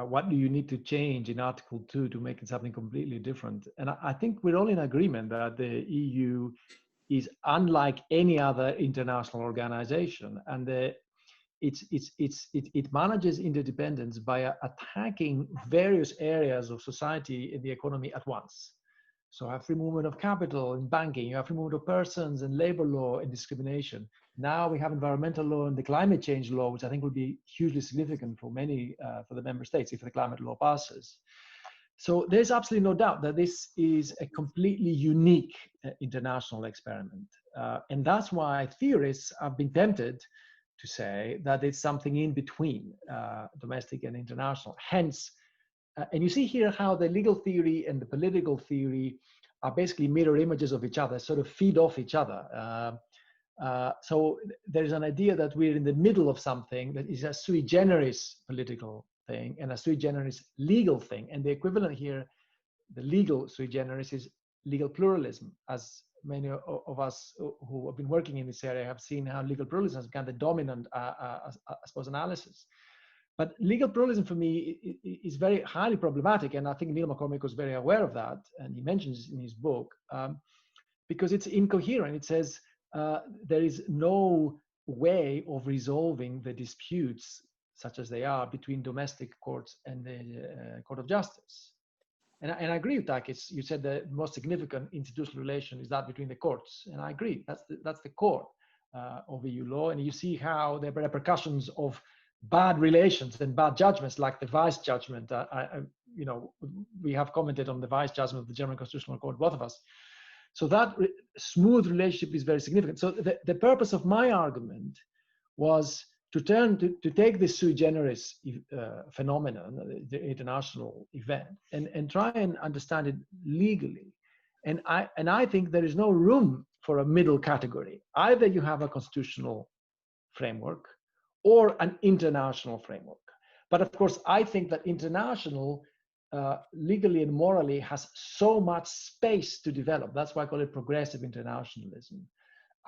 what do you need to change in Article 2 to make it something completely different? And I think we're all in agreement that the EU is unlike any other international organization, and it manages interdependence by attacking various areas of society and the economy at once. So you have free movement of capital in banking, you have free movement of persons and labor law and discrimination. Now we have environmental law and the climate change law, which I think will be hugely significant for many, for the member states if the climate law passes. So there's absolutely no doubt that this is a completely unique international experiment. And that's why theorists have been tempted to say that it's something in between domestic and international. Hence, and you see here how the legal theory and the political theory are basically mirror images of each other, sort of feed off each other. So there's an idea that we're in the middle of something that is a sui generis political thing and a sui generis legal thing. And the equivalent here, the legal sui generis, is legal pluralism, as many of us who have been working in this area have seen how legal pluralism has become the dominant, I suppose, analysis. But legal pluralism for me is very highly problematic, and I think Neil Mccormick was very aware of that, and he mentions it in his book, because it's incoherent. It says there is no way of resolving the disputes, such as they are, between domestic courts and the Court of Justice. And I agree with Takis. You said the most significant institutional relation is that between the courts, and I agree. That's the core of EU law, and you see how the repercussions of bad relations and bad judgments, like the Weiss judgment. We have commented on the Weiss judgment of the German Constitutional Court, both of us. So that smooth relationship is very significant. So the purpose of my argument was to take this sui generis phenomenon, the international event, and try and understand it legally. And I think there is no room for a middle category. Either you have a constitutional framework or an international framework. But of course, I think that international, legally and morally, has so much space to develop. That's why I call it progressive internationalism.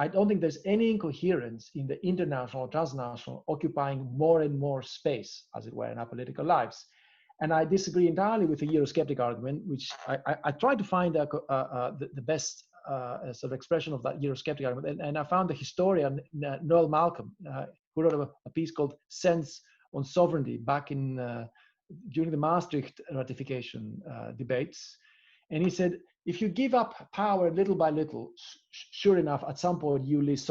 I don't think there's any incoherence in the international or transnational occupying more and more space, as it were, in our political lives. And I disagree entirely with the Eurosceptic argument, which I tried to find the best sort of expression of that Eurosceptic argument. And I found the historian Noel Malcolm, who wrote a piece called Sense on Sovereignty back in during the Maastricht ratification debates. And he said, if you give up power little by little, sure enough, at some point you lose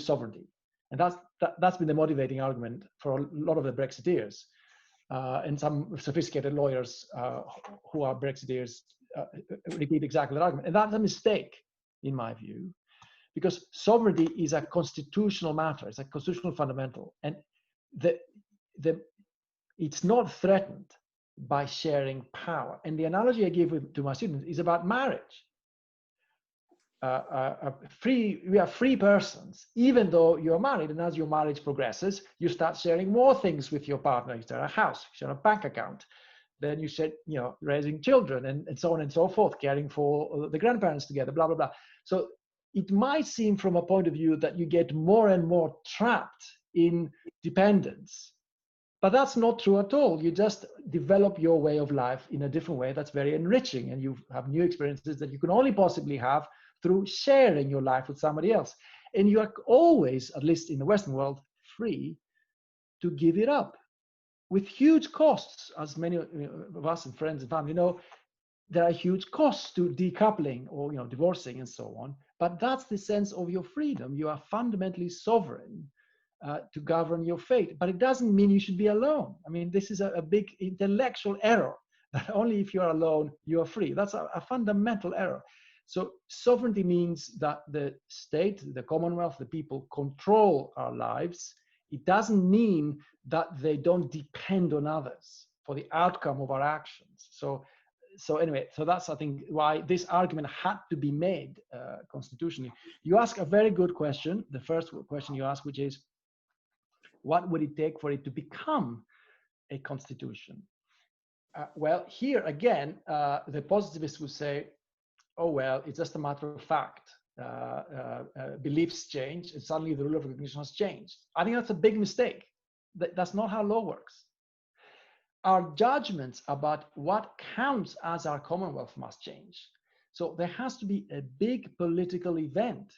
sovereignty. And that's been the motivating argument for a lot of the Brexiteers. And some sophisticated lawyers who are Brexiteers repeat exactly that argument. And that's a mistake, in my view, because sovereignty is a constitutional matter. It's a constitutional fundamental. And it's not threatened by sharing power. And the analogy I give to my students is about marriage. We are free persons, even though you're married, and as your marriage progresses, you start sharing more things with your partner. You share a house, you share a bank account, then you share, raising children and so on and so forth, caring for the grandparents together, blah, blah, blah. So it might seem from a point of view that you get more and more trapped in dependence. But that's not true at all. You just develop your way of life in a different way that's very enriching, and you have new experiences that you can only possibly have through sharing your life with somebody else. And you are always, at least in the Western world, free to give it up with huge costs. As many of us and friends and family know, there are huge costs to decoupling or divorcing and so on. But that's the sense of your freedom. You are fundamentally sovereign to govern your fate. But it doesn't mean you should be alone. I mean, this is a big intellectual error, that only if you're alone, you are free. That's a fundamental error. So sovereignty means that the state, the Commonwealth, the people control our lives. It doesn't mean that they don't depend on others for the outcome of our actions. So anyway, so that's, I think, why this argument had to be made constitutionally. You ask a very good question, the first question you ask, which is, what would it take for it to become a constitution? Well, here again, the positivists would say, oh, well, it's just a matter of fact. Beliefs change, and suddenly the rule of recognition has changed. I think that's a big mistake. That's not how law works. Our judgments about what counts as our Commonwealth must change. So there has to be a big political event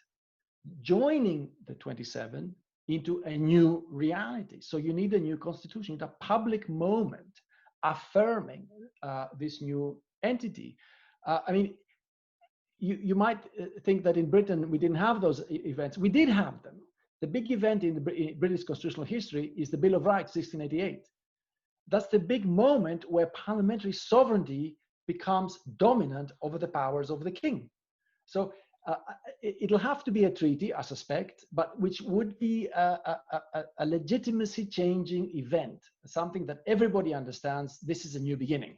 joining the 27 into a new reality. So you need a new constitution, you need a public moment affirming this new entity. I mean, you might think that in Britain we didn't have those events. We did have them. The big event in the British constitutional history is the Bill of Rights, 1688. That's the big moment where parliamentary sovereignty becomes dominant over the powers of the king. So it'll have to be a treaty, I suspect, but which would be a legitimacy changing event, something that everybody understands this is a new beginning.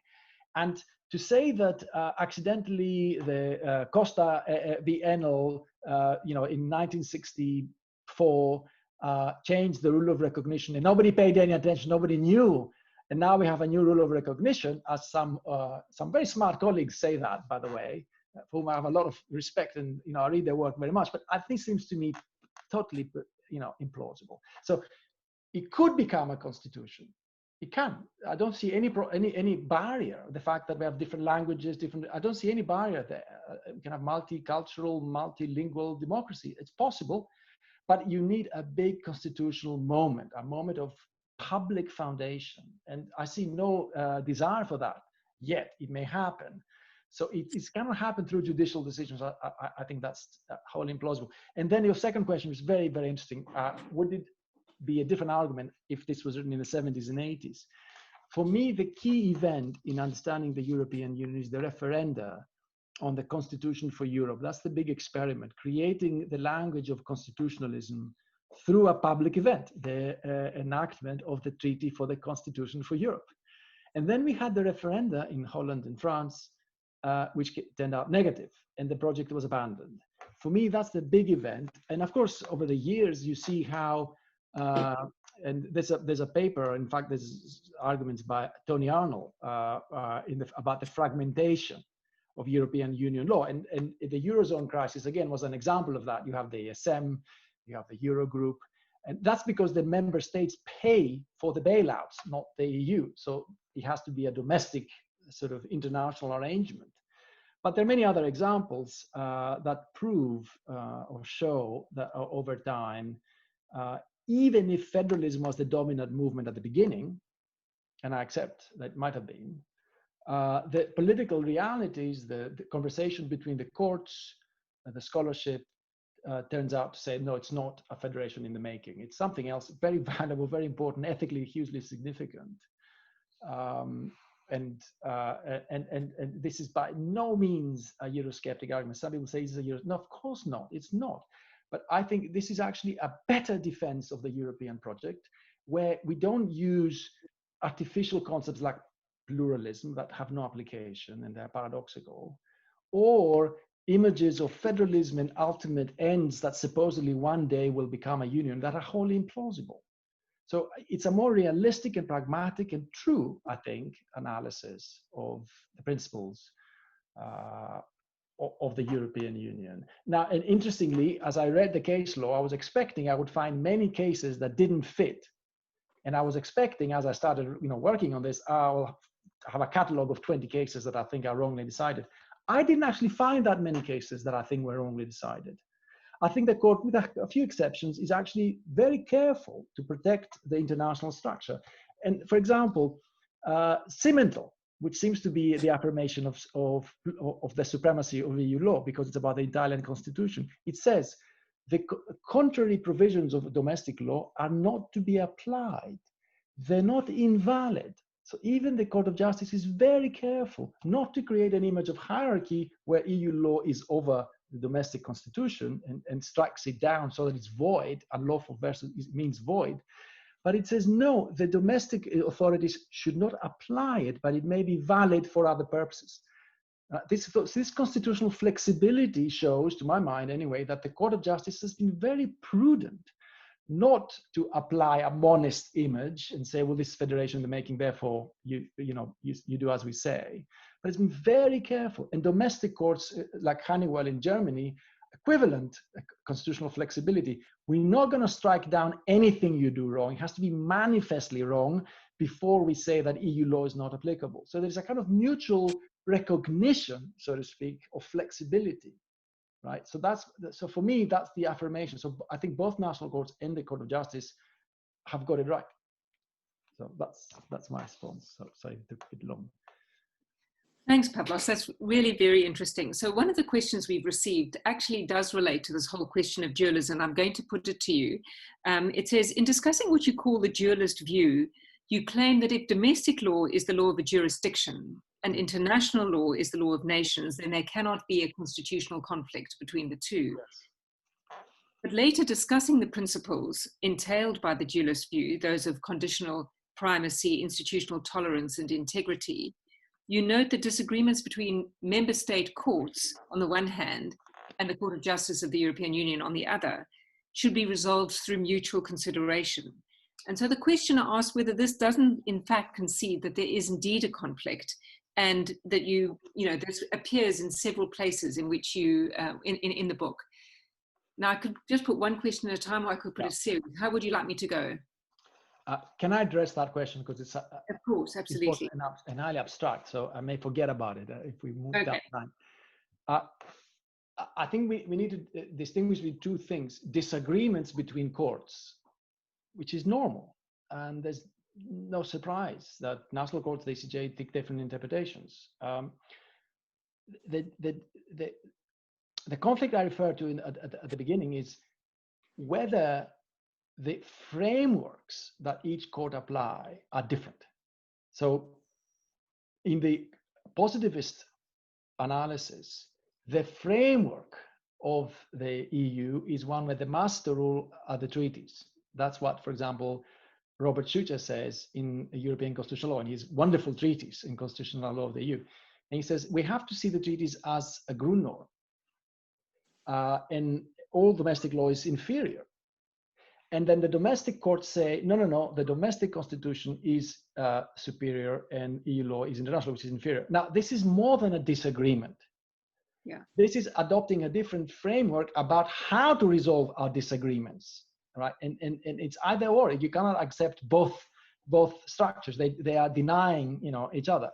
And to say that accidentally the Costa v. Enel, in 1964, changed the rule of recognition, and nobody paid any attention, nobody knew, and now we have a new rule of recognition, as some very smart colleagues say that, by the way, for whom I have a lot of respect, and I read their work very much. But I think it seems to me totally, implausible. So it could become a constitution. It can. I don't see any barrier. The fact that we have different languages, I don't see any barrier there. We can have multicultural, multilingual democracy. It's possible, but you need a big constitutional moment, a moment of public foundation. And I see no desire for that yet. It may happen. So it's going to happen through judicial decisions. I think that's wholly implausible. And then your second question is very, very interesting. Would it be a different argument if this was written in the 70s and 80s? For me, the key event in understanding the European Union is the referenda on the Constitution for Europe. That's the big experiment, creating the language of constitutionalism through a public event, the enactment of the Treaty for the Constitution for Europe. And then we had the referenda in Holland and France, which turned out negative, and the project was abandoned. For me, that's the big event. And of course, over the years, you see how And there's a paper, in fact, there's arguments by Tony Arnold about the fragmentation of European Union law. And the Eurozone crisis, again, was an example of that. You have the ESM, you have the Eurogroup, and that's because the member states pay for the bailouts, not the EU. So it has to be a domestic sort of international arrangement. But there are many other examples that prove or show that over time, even if federalism was the dominant movement at the beginning, and I accept that it might have been, the political realities, the conversation between the courts, the scholarship turns out to say, no, it's not a federation in the making. It's something else, very valuable, very important, ethically hugely significant. And this is by no means a Eurosceptic argument. Some people say it's a Euro. No, of course not. It's not. But I think this is actually a better defense of the European project, where we don't use artificial concepts like pluralism that have no application and they're paradoxical, or images of federalism and ultimate ends that supposedly one day will become a union that are wholly implausible. So it's a more realistic and pragmatic and true, I think, analysis of the principles of the European Union. Now, and interestingly, as I read the case law, I was expecting I would find many cases that didn't fit. And I was expecting, as I started working on this, I'll have a catalog of 20 cases that I think are wrongly decided. I didn't actually find that many cases that I think were wrongly decided. I think the court, with a few exceptions, is actually very careful to protect the international structure. And for example, Cimental, which seems to be the affirmation of the supremacy of EU law because it's about the Italian constitution, it says the contrary provisions of domestic law are not to be applied. They're not invalid. So even the Court of Justice is very careful not to create an image of hierarchy where EU law is over the domestic constitution and strikes it down so that it's void, unlawful versus means void. But it says, no, the domestic authorities should not apply it, but it may be valid for other purposes. This constitutional flexibility shows, to my mind anyway, that the Court of Justice has been very prudent not to apply a monist image and say, well, this is federation in the making, therefore you do as we say. But it's been very careful. And domestic courts like Honeywell in Germany, equivalent constitutional flexibility. We're not going to strike down anything you do wrong. It has to be manifestly wrong before we say that EU law is not applicable. So there's a kind of mutual recognition, so to speak, of flexibility, right? So for me, that's the affirmation. So I think both national courts and the Court of Justice have got it right. So that's my response. So sorry, it took a bit long. Thanks, Pavlos. That's really very interesting. So one of the questions we've received actually does relate to this whole question of dualism. I'm going to put it to you. It says, in discussing what you call the dualist view, you claim that if domestic law is the law of a jurisdiction and international law is the law of nations, then there cannot be a constitutional conflict between the two. Yes. But later discussing the principles entailed by the dualist view, those of conditional primacy, institutional tolerance, and integrity, you note that disagreements between member state courts on the one hand and the Court of Justice of the European Union on the other should be resolved through mutual consideration. And so the questioner asks whether this doesn't in fact concede that there is indeed a conflict, and that this appears in several places in which you, in the book. Now I could just put one question at a time, or I could put a series. How would you like me to go? Can I address that question? Because it's of course, absolutely, and highly abstract, so I may forget about it if we move that time. I think we need to distinguish between two things: disagreements between courts, which is normal, and there's no surprise that national courts, the ECJ, take different interpretations. The conflict I referred to at the beginning is whether the frameworks that each court apply are different. So in the positivist analysis, the framework of the EU is one where the master rule are the treaties. That's what, for example, Robert Schucher says in European constitutional law, in his wonderful treatise in constitutional law of the EU. And he says, we have to see the treaties as a Grundnorm, and all domestic law is inferior. And then the domestic courts say, no, no, no, the domestic constitution is superior and EU law is international, which is inferior. Now, this is more than a disagreement. Yeah. This is adopting a different framework about how to resolve our disagreements, right? And it's either or. You cannot accept both structures. They are denying, each other.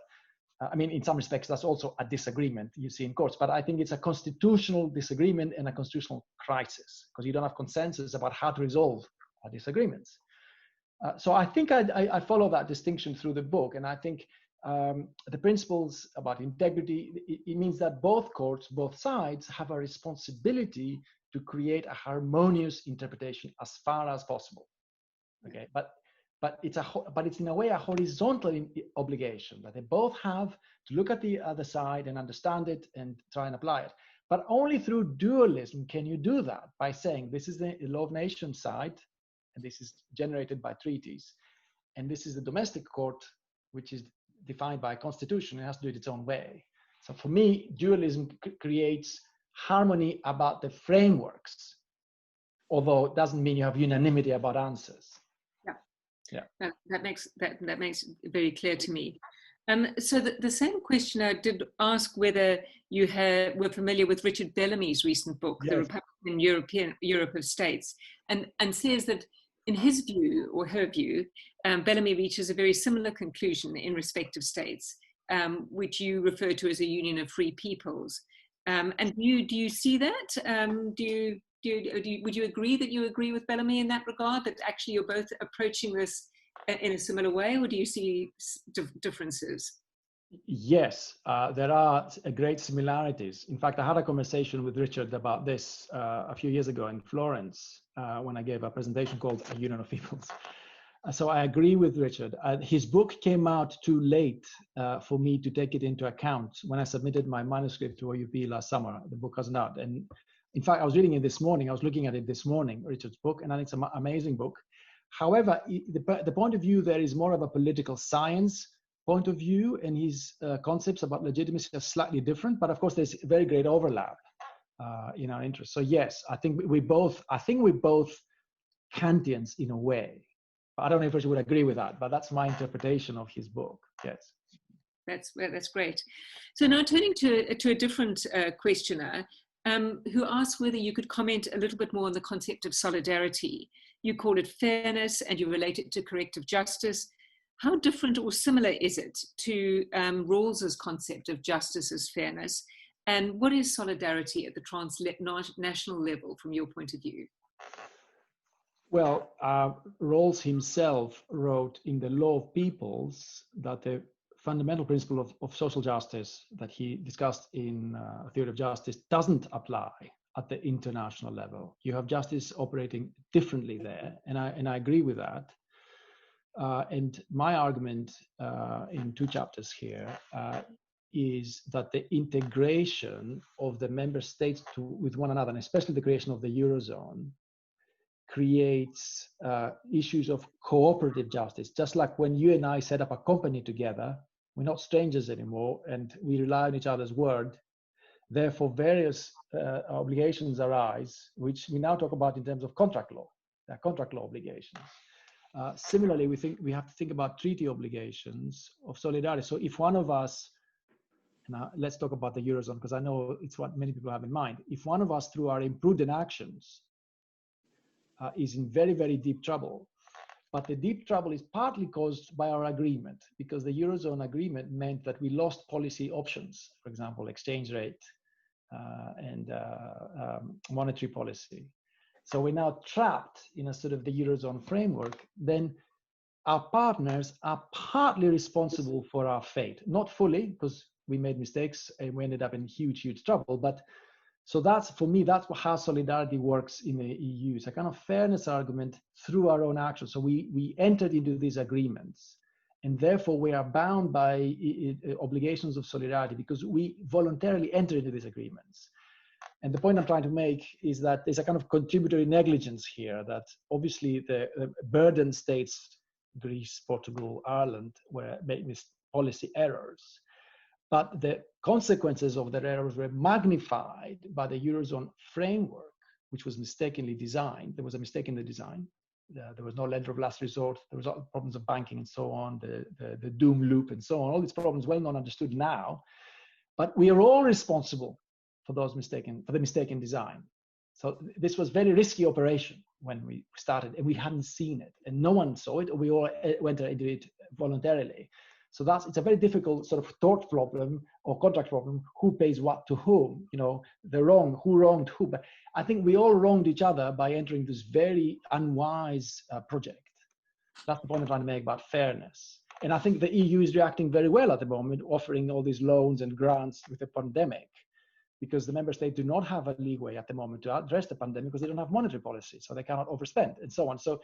I mean, in some respects, that's also a disagreement you see in courts, but I think it's a constitutional disagreement and a constitutional crisis because you don't have consensus about how to resolve our disagreements. So I think I follow that distinction through the book, and I think the principles about integrity, it means that both courts, both sides have a responsibility to create a harmonious interpretation as far as possible. Okay, but it's in a way a horizontal obligation that they both have to look at the other side and understand it and try and apply it. But only through dualism can you do that, by saying this is the law of nations side, and this is generated by treaties, and this is the domestic court, which is defined by a constitution. It has to do it its own way. So for me, dualism creates harmony about the frameworks, although it doesn't mean you have unanimity about answers. Yeah, that makes very clear to me. So the same questioner did ask whether you were familiar with Richard Bellamy's recent book, yes. The Republican Europe of States, and says that in his view, or her view, Bellamy reaches a very similar conclusion in respect of states, which you refer to as a union of free peoples. And do you see that? Would you agree that you agree with Bellamy in that regard, that actually you're both approaching this in a similar way, or do you see differences? Yes, there are great similarities. In fact, I had a conversation with Richard about this a few years ago in Florence when I gave a presentation called A Union of Peoples. So I agree with Richard. His book came out too late for me to take it into account. When I submitted my manuscript to OUP last summer, the book wasn't out. And in fact, I was reading it this morning. I was looking at it this morning, Richard's book, and it's an amazing book. However, the point of view there is more of a political science point of view, and his concepts about legitimacy are slightly different. But of course, there's very great overlap in our interests. So yes, I think we both Kantians in a way. I don't know if Richard would agree with that, but that's my interpretation of his book. Yes. That's great. So now turning to a different questioner, who asked whether you could comment a little bit more on the concept of solidarity. You call it fairness and you relate it to corrective justice. How different or similar is it to Rawls's concept of justice as fairness? And what is solidarity at the transnational level from your point of view? Well, Rawls himself wrote in The Law of Peoples that the fundamental principle of social justice that he discussed in Theory of Justice doesn't apply at the international level. You have justice operating differently there, and I agree with that. And my argument in 2 chapters here is that the integration of the member states with one another, and especially the creation of the Eurozone, creates issues of cooperative justice. Just like when you and I set up a company together, we're not strangers anymore, and we rely on each other's word. Therefore, various obligations arise, which we now talk about in terms of contract law. There are contract law obligations. Similarly, we have to think about treaty obligations of solidarity. So if one of us, now let's talk about the Eurozone, because I know it's what many people have in mind. If one of us, through our imprudent actions, is in very, very deep trouble, but the deep trouble is partly caused by our agreement, because the Eurozone agreement meant that we lost policy options, for example, exchange rate and monetary policy. So we're now trapped in a sort of the Eurozone framework. Then our partners are partly responsible for our fate, not fully, because we made mistakes and we ended up in huge, huge trouble. But so that's, for me, that's how solidarity works in the EU. It's a kind of fairness argument through our own actions. So we entered into these agreements, and therefore we are bound by obligations of solidarity because we voluntarily entered into these agreements. And the point I'm trying to make is that there's a kind of contributory negligence here, that obviously the burden states, Greece, Portugal, Ireland, were making these policy errors. But the consequences of their errors were magnified by the Eurozone framework, which was mistakenly designed. There was a mistake in the design. there was no lender of last resort. There was problems of banking and so on, the doom loop and so on. All these problems well known, understood now, but we are all responsible for the mistaken design. So this was very risky operation when we started, and we hadn't seen it, and no one saw it, or we all went into it voluntarily. So it's a very difficult sort of tort problem or contract problem. Who pays what to whom? You know, who wronged who? But I think we all wronged each other by entering this very unwise project. That's the point I'm trying to make about fairness. And I think the EU is reacting very well at the moment, offering all these loans and grants with the pandemic, because the member states do not have a leeway at the moment to address the pandemic because they don't have monetary policy, so they cannot overspend and so on. So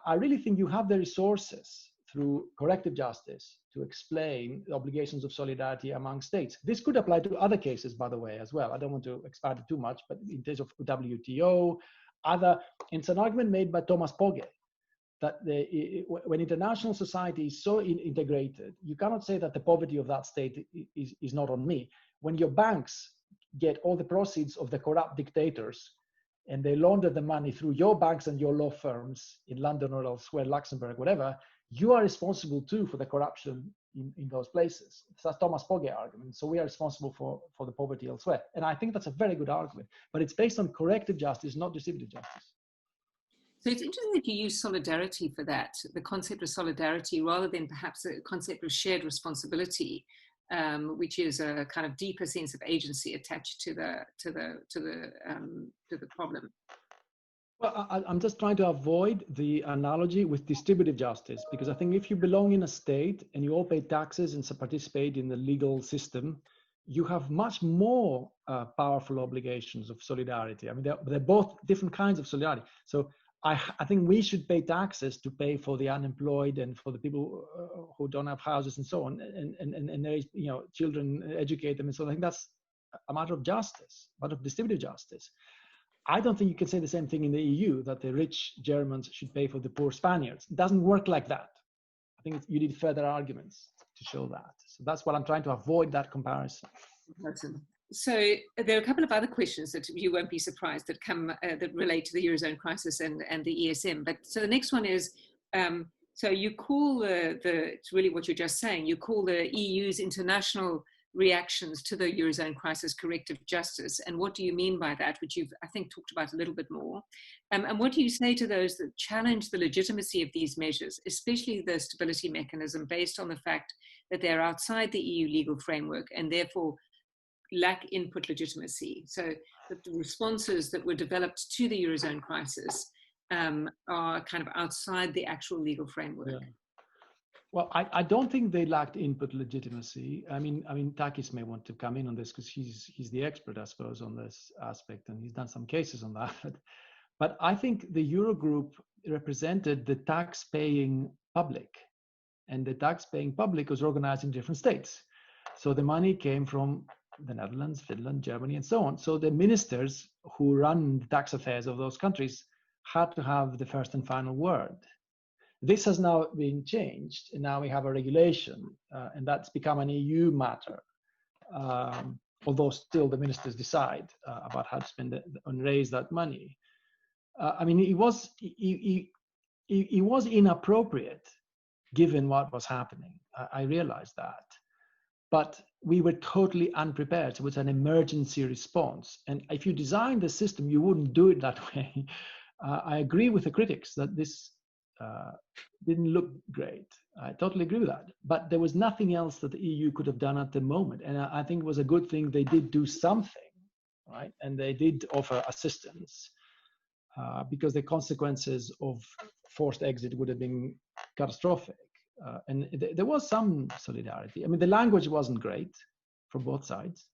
I really think you have the resources through corrective justice to explain the obligations of solidarity among states. This could apply to other cases, by the way, as well. I don't want to expand it too much, but in terms of WTO, it's an argument made by Thomas Pogge that when international society is so integrated, you cannot say that the poverty of that state is not on me. When your banks get all the proceeds of the corrupt dictators and they launder the money through your banks and your law firms in London or elsewhere, Luxembourg, whatever, you are responsible too for the corruption in those places. That's Thomas Pogge argument. So we are responsible for the poverty elsewhere. And I think that's a very good argument, but it's based on corrective justice, not distributive justice. So it's interesting that you use solidarity for that, the concept of solidarity, rather than perhaps a concept of shared responsibility, which is a kind of deeper sense of agency attached to the problem. Well, I'm just trying to avoid the analogy with distributive justice, because I think if you belong in a state and you all pay taxes and participate in the legal system, you have much more powerful obligations of solidarity. I mean, they're both different kinds of solidarity. So I think we should pay taxes to pay for the unemployed and for the people who don't have houses and so on, and there is, you know, children, educate them and so on. I think that's a matter of justice, a matter of distributive justice. I don't think you can say the same thing in the EU, that the rich Germans should pay for the poor Spaniards. It doesn't work like that. I think you need further arguments to show that. So that's what I'm trying to avoid, that comparison. So there are a couple of other questions that you won't be surprised that come that relate to the Eurozone crisis and the ESM. But so the next one is, so you call it's really what you're just saying, you call the EU's international reactions to the Eurozone crisis corrective justice. And what do you mean by that, which you've, I think, talked about a little bit more? And what do you say to those that challenge the legitimacy of these measures, especially the stability mechanism, based on the fact that they're outside the EU legal framework and therefore lack input legitimacy? So that the responses that were developed to the Eurozone crisis are kind of outside the actual legal framework. Yeah. Well, I don't think they lacked input legitimacy. I mean, Takis may want to come in on this because he's the expert, I suppose, on this aspect, and he's done some cases on that. But I think the Eurogroup represented the tax-paying public, and the tax-paying public was organized in different states. So the money came from the Netherlands, Finland, Germany, and so on. So the ministers who run the tax affairs of those countries had to have the first and final word. This has now been changed, and now we have a regulation, and that's become an EU matter. Although still the ministers decide about how to spend and raise that money. I mean, it was inappropriate given what was happening. I realized that, but we were totally unprepared. So it was an emergency response, and if you design the system, you wouldn't do it that way. I agree with the critics that this didn't look great. I totally agree with that. But there was nothing else that the EU could have done at the moment. And I think it was a good thing they did do something, right? And they did offer assistance because the consequences of forced exit would have been catastrophic. And there was some solidarity. I mean, the language wasn't great from both sides.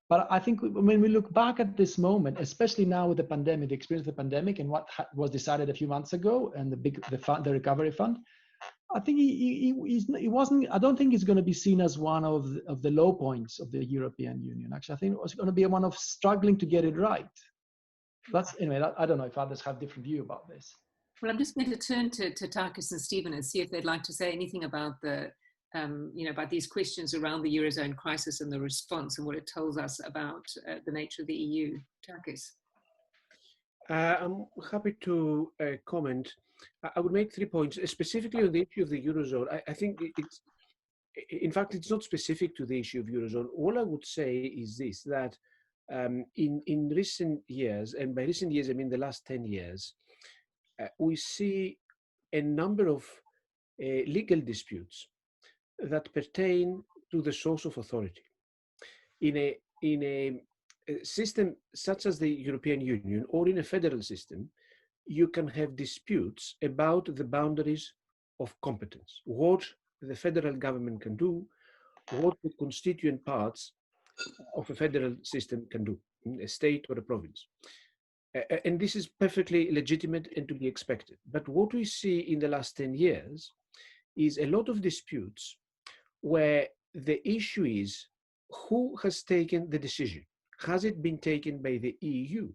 But I think when we look back at this moment, especially now with the pandemic, the experience of the pandemic and what was decided a few months ago, and the recovery fund, I think he wasn't. I don't think it's going to be seen as one of the low points of the European Union. Actually, I think it was going to be one of struggling to get it right. That's anyway. I don't know if others have different view about this. Well, I'm just going to turn to Takis and Stephen and see if they'd like to say anything about about these questions around the Eurozone crisis and the response and what it tells us about the nature of the EU. Takis. I'm happy to comment. I would make 3 points, specifically on the issue of the Eurozone. I think in fact, it's not specific to the issue of Eurozone. All I would say is this, that in recent years, and by recent years, I mean the last 10 years, we see a number of legal disputes that pertain to the source of authority. In a system such as the European Union or in a federal system, you can have disputes about the boundaries of competence, what the federal government can do, what the constituent parts of a federal system can do, a state or a province. And this is perfectly legitimate and to be expected. But what we see in the last 10 years is a lot of disputes where the issue is who has taken the decision. Has it been taken by the EU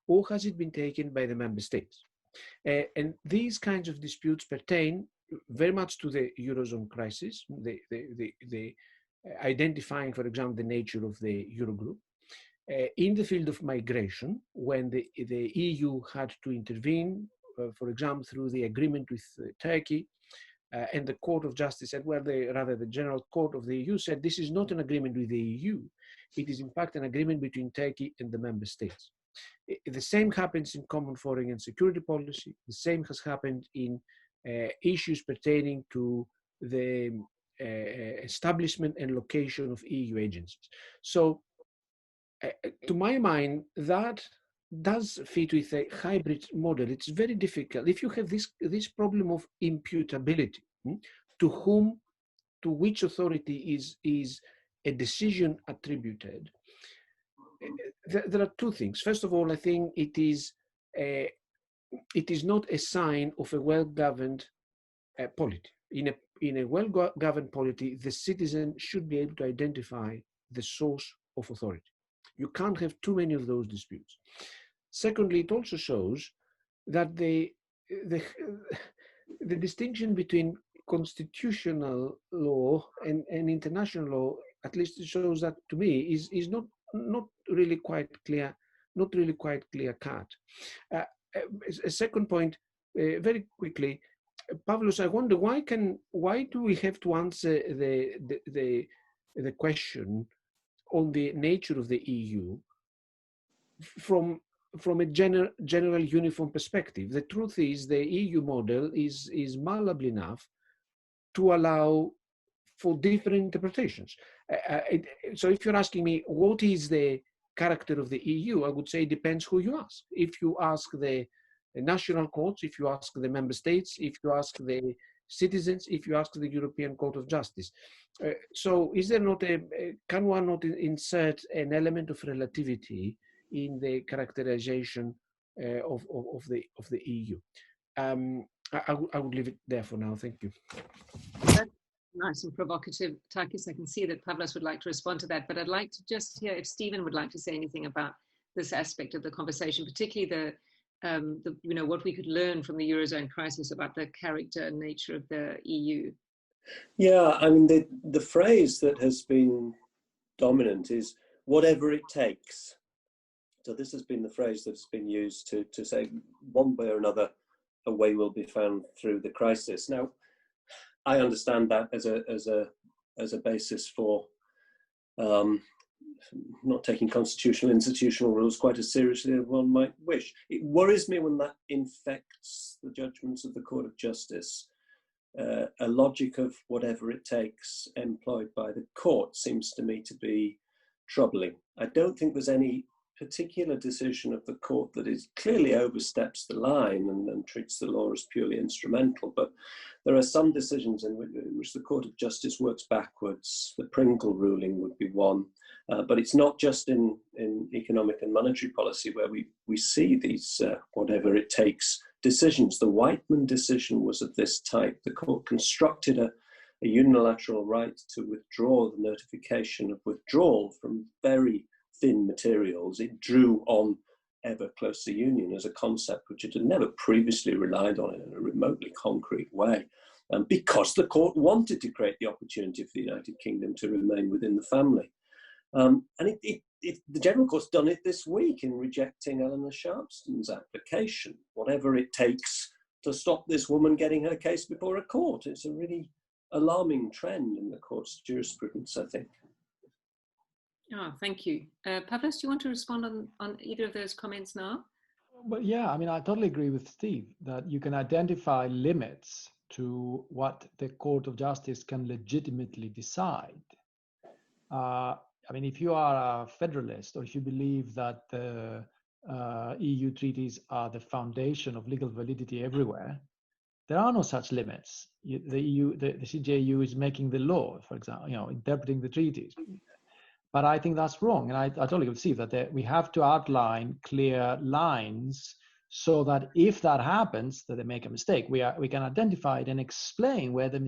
or has it been taken by the member states? And these kinds of disputes pertain very much to the Eurozone crisis, the identifying, for example, the nature of the Eurogroup. In the field of migration, when the EU had to intervene, for example, through the agreement with Turkey, and the Court of Justice said, well, the General Court of the EU said, this is not an agreement with the EU. It is, in fact, an agreement between Turkey and the member states. The same happens in common foreign and security policy. The same has happened in issues pertaining to the establishment and location of EU agencies. So, to my mind, that does fit with a hybrid model. It's very difficult. If you have this problem of imputability, to which authority is a decision attributed, there are two things. First of all, I think it is not a sign of a well-governed polity. In a well-governed polity, the citizen should be able to identify the source of authority. You can't have too many of those disputes. Secondly, it also shows that the distinction between constitutional law and international law, at least it shows that to me, is not really quite clear, not really quite clear cut. A second point, very quickly, Pavlos, I wonder why do we have to answer the question on the nature of the EU from a general uniform perspective? The truth is the EU model is malleable enough to allow for different interpretations. So if you're asking me what is the character of the EU, I would say it depends who you ask. If you ask the national courts, if you ask the member states, if you ask the citizens, if you ask the European Court of Justice. So is there not can one not insert an element of relativity in the characterization of the EU? I would leave it there for now. Thank you. That's nice and provocative, Takis. I can see that Pavlos would like to respond to that, but I'd like to just hear if Stephen would like to say anything about this aspect of the conversation, particularly what we could learn from the Eurozone crisis about the character and nature of the EU. Yeah, I mean, the phrase that has been dominant is whatever it takes. So this has been the phrase that's been used to say one way or another, a way will be found through the crisis. Now, I understand that as a basis for not taking constitutional institutional rules quite as seriously as one might wish. It worries me when that infects the judgments of the Court of Justice. A logic of whatever it takes employed by the court seems to me to be troubling. I don't think there's any particular decision of the court that is clearly oversteps the line and treats the law as purely instrumental, but there are some decisions in which the Court of Justice works backwards. The Pringle ruling would be one, but it's not just in economic and monetary policy where we see these whatever it takes decisions. The Whiteman decision was of this type. The court constructed a unilateral right to withdraw the notification of withdrawal from very thin materials. It drew on ever closer union as a concept which it had never previously relied on in a remotely concrete way, because the court wanted to create the opportunity for the United Kingdom to remain within the family. And it if the General Court's done it this week in rejecting Eleanor Sharpston's application, whatever it takes to stop this woman getting her case before a court. It's a really alarming trend in the court's jurisprudence, I think. Oh, thank you. Pavlos, do you want to respond on either of those comments now? Well, yeah, I mean, I totally agree with Steve that you can identify limits to what the Court of Justice can legitimately decide. I mean, if you are a federalist, or if you believe that the EU treaties are the foundation of legal validity everywhere, there are no such limits. The CJEU is making the law, for example, interpreting the treaties. But I think that's wrong, and I totally conceive that we have to outline clear lines so that if that happens, that they make a mistake, we can identify it and explain where the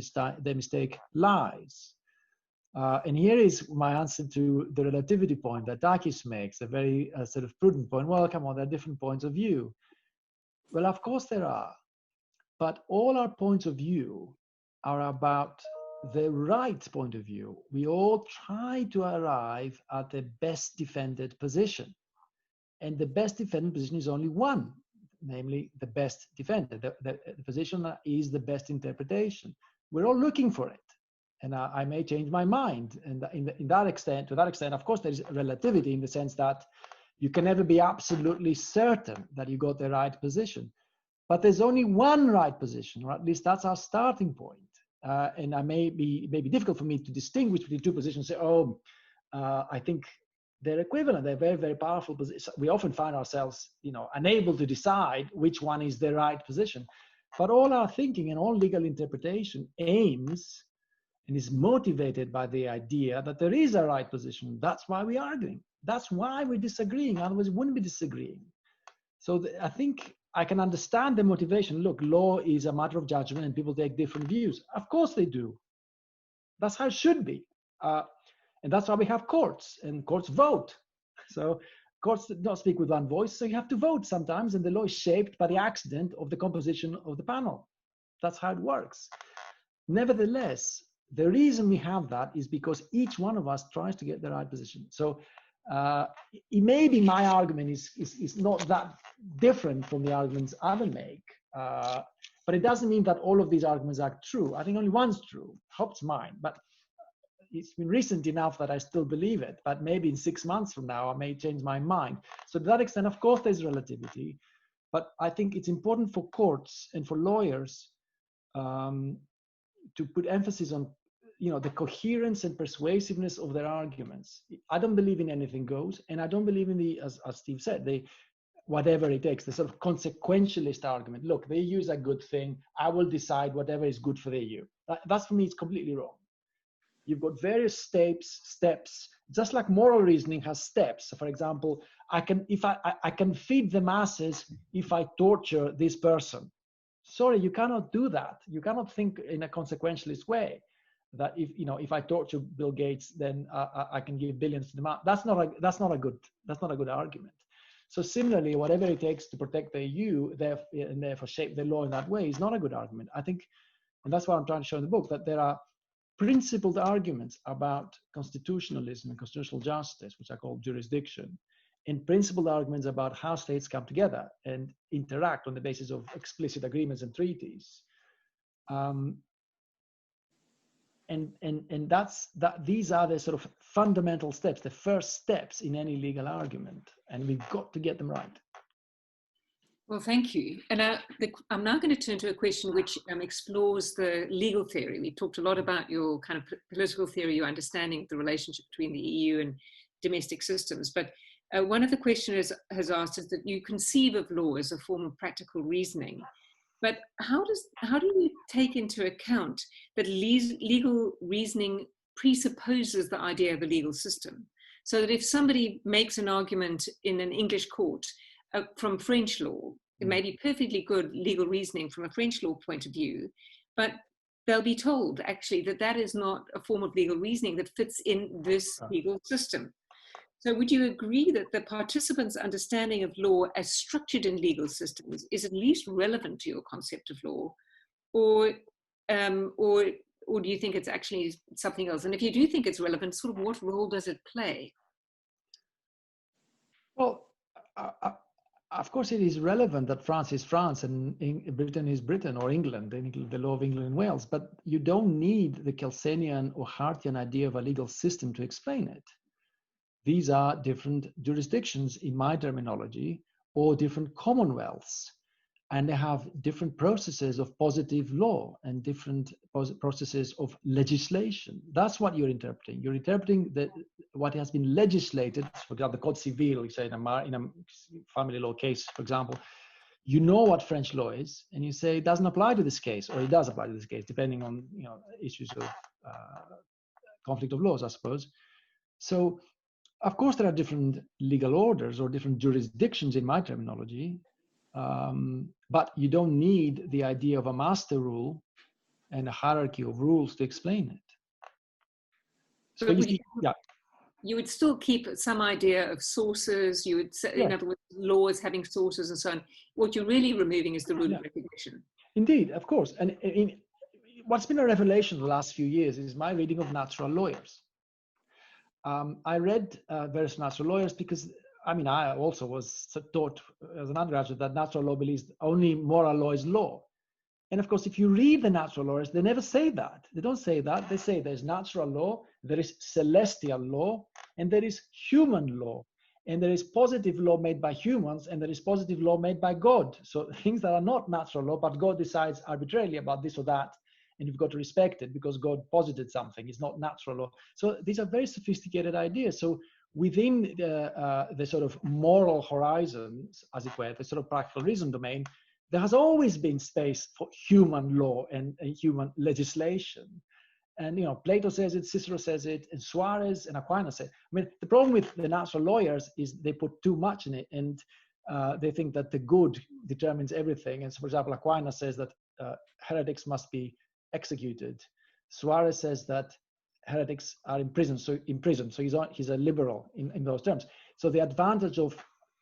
mistake lies. And here is my answer to the relativity point that Takis makes, a very sort of prudent point. Well, come on, there are different points of view. Well, of course there are, but all our points of view are about the right point of view. We all try to arrive at the best defended position. And the best defended position is only one, namely the best defended. The position that is the best interpretation. We're all looking for it. And I may change my mind. And to that extent, of course, there is relativity in the sense that you can never be absolutely certain that you got the right position. But there's only one right position, or at least that's our starting point. And it may be difficult for me to distinguish between two positions and say, I think they're equivalent. They're very, very powerful positions. We often find ourselves, unable to decide which one is the right position. But all our thinking and all legal interpretation aims and is motivated by the idea that there is a right position. That's why we're arguing. That's why we're disagreeing. Otherwise, we wouldn't be disagreeing. So I think I can understand the motivation. Look, law is a matter of judgment and people take different views. Of course they do. That's how it should be. And that's why we have courts, and courts vote. So courts do not speak with one voice, so you have to vote sometimes, and the law is shaped by the accident of the composition of the panel. That's how it works. Nevertheless, the reason we have that is because each one of us tries to get the right position. So it may be my argument is not that different from the arguments others make, but it doesn't mean that all of these arguments are true. I think only one's true. Hope it's mine, but it's been recent enough that I still believe it. But maybe in 6 months from now, I may change my mind. So to that extent, of course, there's relativity, but I think it's important for courts and for lawyers to put emphasis on the coherence and persuasiveness of their arguments. I don't believe in anything goes, and I don't believe in the, as Steve said, whatever it takes, the sort of consequentialist argument. Look, the EU is a good thing. I will decide whatever is good for the EU. That's, for me, it's completely wrong. You've got various steps, just like moral reasoning has steps. So for example, I can feed the masses if I torture this person. Sorry, you cannot do that. You cannot think in a consequentialist way. That if I torture Bill Gates, then I can give billions to the man. That's not a good argument. So similarly, whatever it takes to protect the EU, and therefore shape the law in that way, is not a good argument. I think, and that's what I'm trying to show in the book, that there are principled arguments about constitutionalism and constitutional justice, which I call jurisdiction, and principled arguments about how states come together and interact on the basis of explicit agreements and treaties. And these are the sort of fundamental steps, the first steps in any legal argument, and we've got to get them right. Well, thank you. And I'm now going to turn to a question which explores the legal theory. We talked a lot about your kind of political theory, your understanding of the relationship between the EU and domestic systems. But one of the questioners has asked is that you conceive of law as a form of practical reasoning. But how do you take into account that legal reasoning presupposes the idea of a legal system? So that if somebody makes an argument in an English court from French law, it may be perfectly good legal reasoning from a French law point of view, but they'll be told actually that is not a form of legal reasoning that fits in this legal system. So would you agree that the participants' understanding of law as structured in legal systems is at least relevant to your concept of law, or do you think it's actually something else? And if you do think it's relevant, sort of what role does it play? Well, of course, it is relevant that France is France and Britain is Britain, or England, the law of England and Wales, but you don't need the Kelsenian or Hartian idea of a legal system to explain it. These are different jurisdictions in my terminology, or different commonwealths, and they have different processes of positive law and different processes of legislation. That's what you're interpreting. You're interpreting what has been legislated. For example, the Code Civil, you say in a family law case, for example, you know what French law is, and you say it doesn't apply to this case, or it does apply to this case, depending on issues of conflict of laws, I suppose. So, of course, there are different legal orders or different jurisdictions in my terminology, but you don't need the idea of a master rule and a hierarchy of rules to explain it. So you would still keep some idea of sources. You would say, in other words, laws having sources and so on. What you're really removing is the rule of recognition. Indeed, of course. And what's been a revelation the last few years is my reading of natural lawyers. I read various natural lawyers because, I also was taught as an undergraduate that natural law believes only moral law is law. And of course, if you read the natural lawyers, they never say that. They don't say that. They say there's natural law, there is celestial law, and there is human law. And there is positive law made by humans, and there is positive law made by God. So things that are not natural law, but God decides arbitrarily about this or that, and you've got to respect it because God posited something. It's not natural law. So these are very sophisticated ideas. So within the sort of moral horizons, as it were, the sort of practical reason domain, there has always been space for human law and human legislation. And Plato says it, Cicero says it, and Suarez and Aquinas say it. The problem with the natural lawyers is they put too much in it, and they think that the good determines everything. And so, for example, Aquinas says that heretics must be executed. Suarez says that heretics are in prison. So he's a liberal in those terms. So the advantage of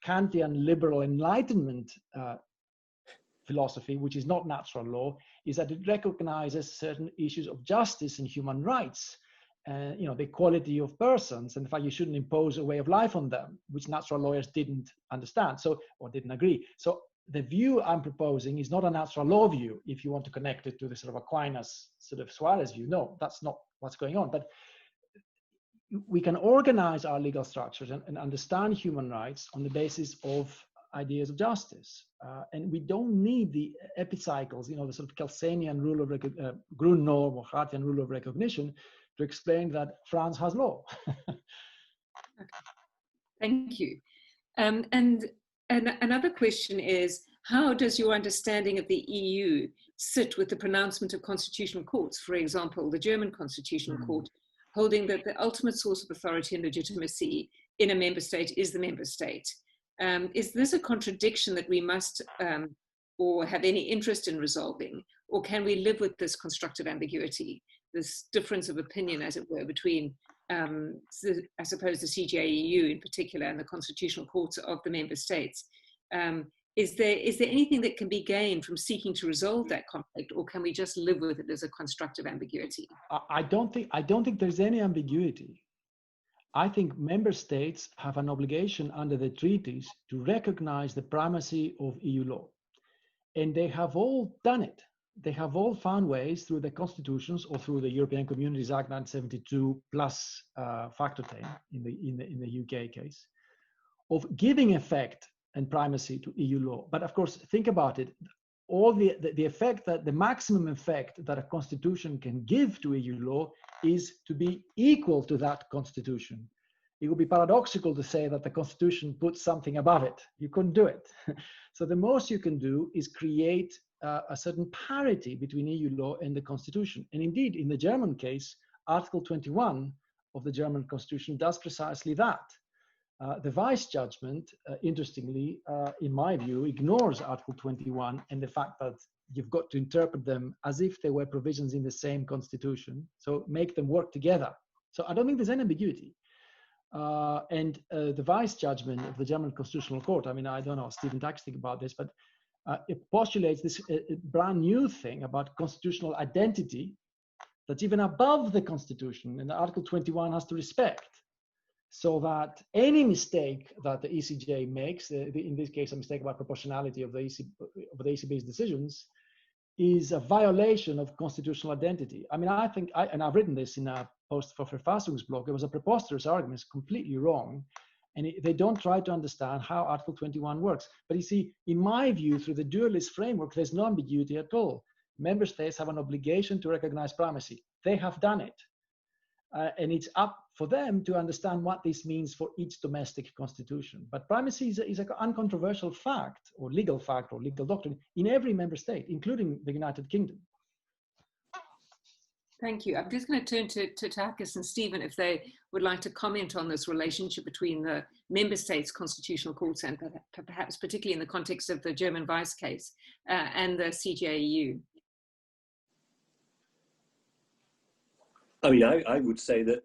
Kantian liberal Enlightenment philosophy, which is not natural law, is that it recognizes certain issues of justice and human rights, the equality of persons, and the fact you shouldn't impose a way of life on them, which natural lawyers didn't understand, or didn't agree. So the view I'm proposing is not a natural law view, if you want to connect it to the sort of Aquinas, sort of Suarez view. No, that's not what's going on. But we can organize our legal structures and understand human rights on the basis of ideas of justice. And we don't need the epicycles, the sort of Kelsenian rule of Grundnorm or Hartian rule of recognition to explain that France has law. Okay. Thank you. And another question is, how does your understanding of the EU sit with the pronouncement of constitutional courts? For example, the German Constitutional Court holding that the ultimate source of authority and legitimacy in a member state is the member state. Is this a contradiction that we must or have any interest in resolving? Or can we live with this constructive ambiguity, this difference of opinion, as it were, between, I suppose, the CJEU in particular and the constitutional courts of the member states? Is there anything that can be gained from seeking to resolve that conflict, or can we just live with it as a constructive ambiguity? I don't think there's any ambiguity. I think member states have an obligation under the treaties to recognize the primacy of EU law. And they have all done it. They have all found ways through the constitutions or through the European Communities Act 1972 plus Factor 10 in the UK case, of giving effect and primacy to EU law. But of course, think about it. All the effect, that the maximum effect that a constitution can give to EU law is to be equal to that constitution. It would be paradoxical to say that the constitution puts something above it. You couldn't do it. So the most you can do is create a certain parity between EU law and the constitution. And indeed, in the German case, Article 21 of the German constitution does precisely that. The Vice judgment, interestingly, in my view, ignores Article 21 and the fact that you've got to interpret them as if they were provisions in the same constitution. So make them work together. So I don't think there's any ambiguity. And the Vice judgment of the German Constitutional Court, I don't know, Stephen Takis think about this, but it postulates this brand new thing about constitutional identity that's even above the constitution, and Article 21 has to respect. so that any mistake that the ECJ makes, in this case, a mistake about proportionality of the ECB's decisions, is a violation of constitutional identity. I mean, I think, and I've written this in a post for Verfassungsblog, it was a preposterous argument, it's completely wrong. And they don't try to understand how Article 21 works. But you see, in my view, through the dualist framework, there's no ambiguity at all. Member states have an obligation to recognize primacy. They have done it. And it's up for them to understand what this means for each domestic constitution. But primacy is an uncontroversial fact or legal doctrine in every member state, including the United Kingdom. Thank you. I'm just going to turn to Takis and Stephen if they would like to comment on this relationship between the member states' constitutional courts and perhaps particularly in the context of the German Vice case and the CJEU. I mean, I would say that,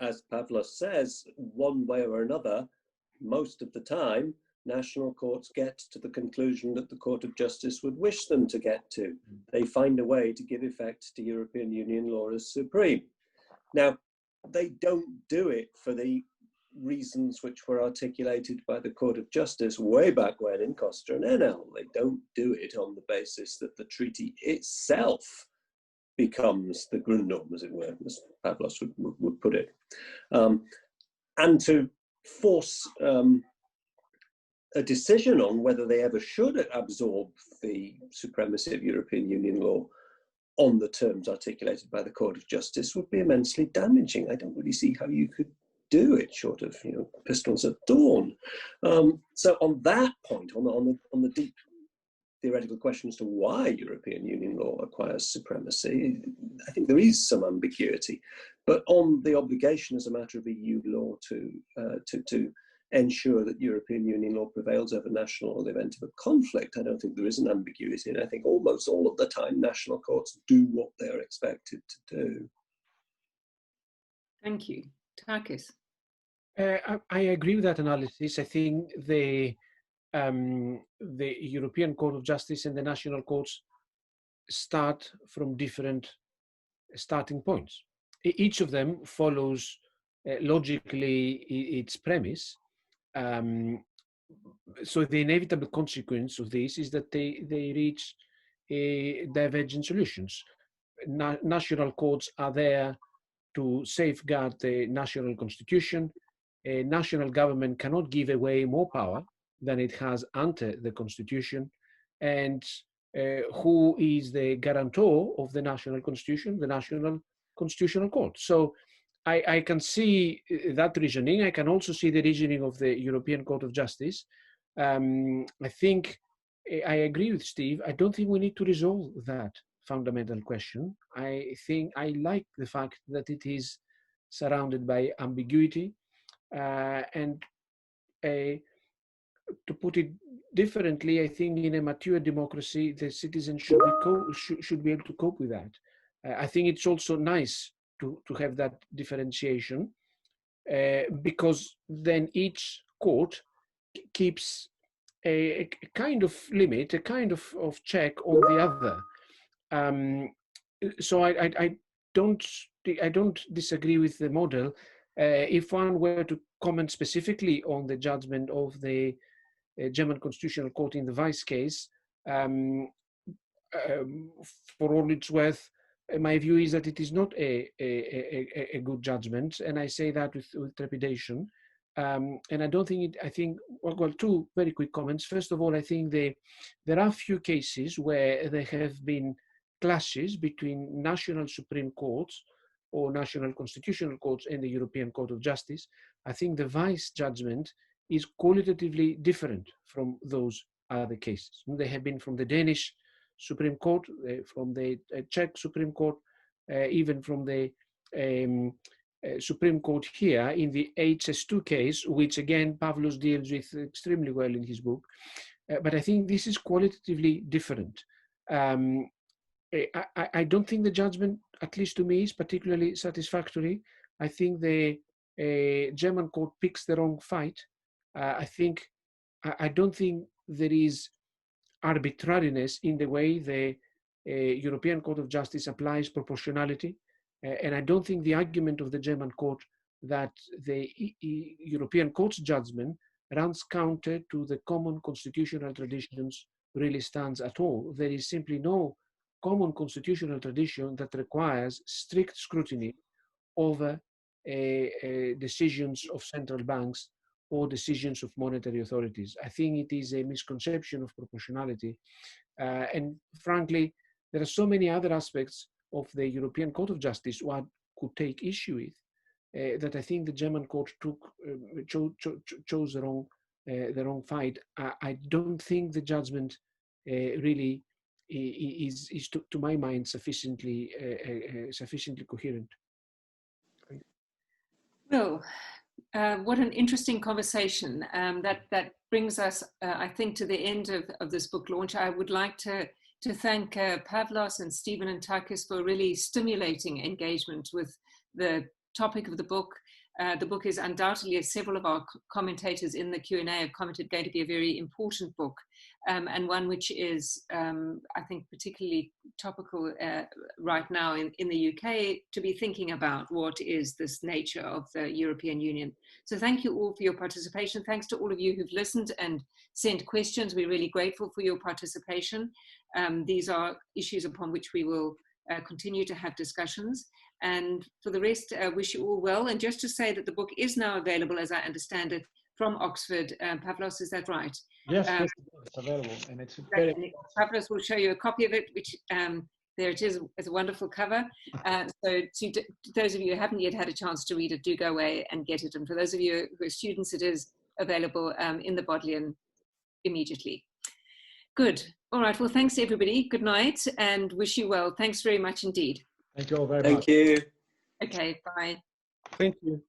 as Pavlos says, one way or another, most of the time, national courts get to the conclusion that the Court of Justice would wish them to get to. They find a way to give effect to European Union law as supreme. Now, they don't do it for the reasons which were articulated by the Court of Justice way back when in Costa and Enel. They don't do it on the basis that the treaty itself becomes the Grundnorm, as it were, as Pavlos would put it. And to force a decision on whether they ever should absorb the supremacy of European Union law on the terms articulated by the Court of Justice would be immensely damaging. I don't really see how you could do it short of, pistols at dawn. So on that point, on the deep theoretical question as to why European Union law acquires supremacy, I think there is some ambiguity. But on the obligation as a matter of EU law to ensure that European Union law prevails over national law in the event of a conflict, I don't think there is an ambiguity. And I think almost all of the time national courts do what they are expected to do. Thank you. Takis. I agree with that analysis. I think the European Court of Justice and the national courts start from different starting points. Each of them follows logically its premise. So the inevitable consequence of this is that they reach divergent solutions. National courts are there to safeguard the national constitution. A national government cannot give away more power than it has under the constitution. And who is the guarantor of the national constitution? The National Constitutional Court. So I can see that reasoning. I can also see the reasoning of the European Court of Justice. I think I agree with Steve. I don't think we need to resolve that fundamental question. I think I like the fact that it is surrounded by ambiguity and to put it differently, I think in a mature democracy, the citizens should be able to cope with that. I think it's also nice to have that differentiation because then each court keeps a kind of limit, a kind of check on the other. So I don't disagree with the model. If one were to comment specifically on the judgment of the German Constitutional Court in the Weiss case, for all it's worth, my view is that it is not a good judgment, and I say that with trepidation. And I don't think I think, well, two very quick comments. First of all, I think there are few cases where there have been clashes between national Supreme Courts or national constitutional courts and the European Court of Justice. I think the Weiss judgment is qualitatively different from those other cases. They have been from the Danish Supreme Court, from the Czech Supreme Court, even from the Supreme Court here in the HS2 case, which again Pavlos deals with extremely well in his book. But I think this is qualitatively different. I don't think the judgment, at least to me, is particularly satisfactory. I think the German court picks the wrong fight. I don't think there is arbitrariness in the way the European Court of Justice applies proportionality. And I don't think the argument of the German court that the European Court's judgment runs counter to the common constitutional traditions really stands at all. There is simply no common constitutional tradition that requires strict scrutiny over decisions of central banks or decisions of monetary authorities. I think it is a misconception of proportionality. And frankly, there are so many other aspects of the European Court of Justice one could take issue with that I think the German court chose the wrong fight. I don't think the judgment really is to my mind, sufficiently coherent. Well, what an interesting conversation. That brings us, I think, to the end of this book launch. I would like to thank Pavlos and Stephen and Takis for really stimulating engagement with the topic of the book. The book is undoubtedly, as several of our commentators in the Q&A have commented, going to be a very important book, and one which is, I think, particularly topical right now in the UK, to be thinking about what is this nature of the European Union. So thank you all for your participation. Thanks to all of you who've listened and sent questions. We're really grateful for your participation. These are issues upon which we will continue to have discussions. And for the rest, wish you all well. And just to say that the book is now available, as I understand it, from Oxford. Pavlos, is that right? Yes, it's available. And it's Pavlos will show you a copy of it, which there it is. It's a wonderful cover. So to those of you who haven't yet had a chance to read it, do go away and get it. And for those of you who are students, it is available in the Bodleian immediately. Good. All right. Well, thanks, everybody. Good night and wish you well. Thanks very much indeed. Thank you all very much. Thank you. Okay, bye. Thank you.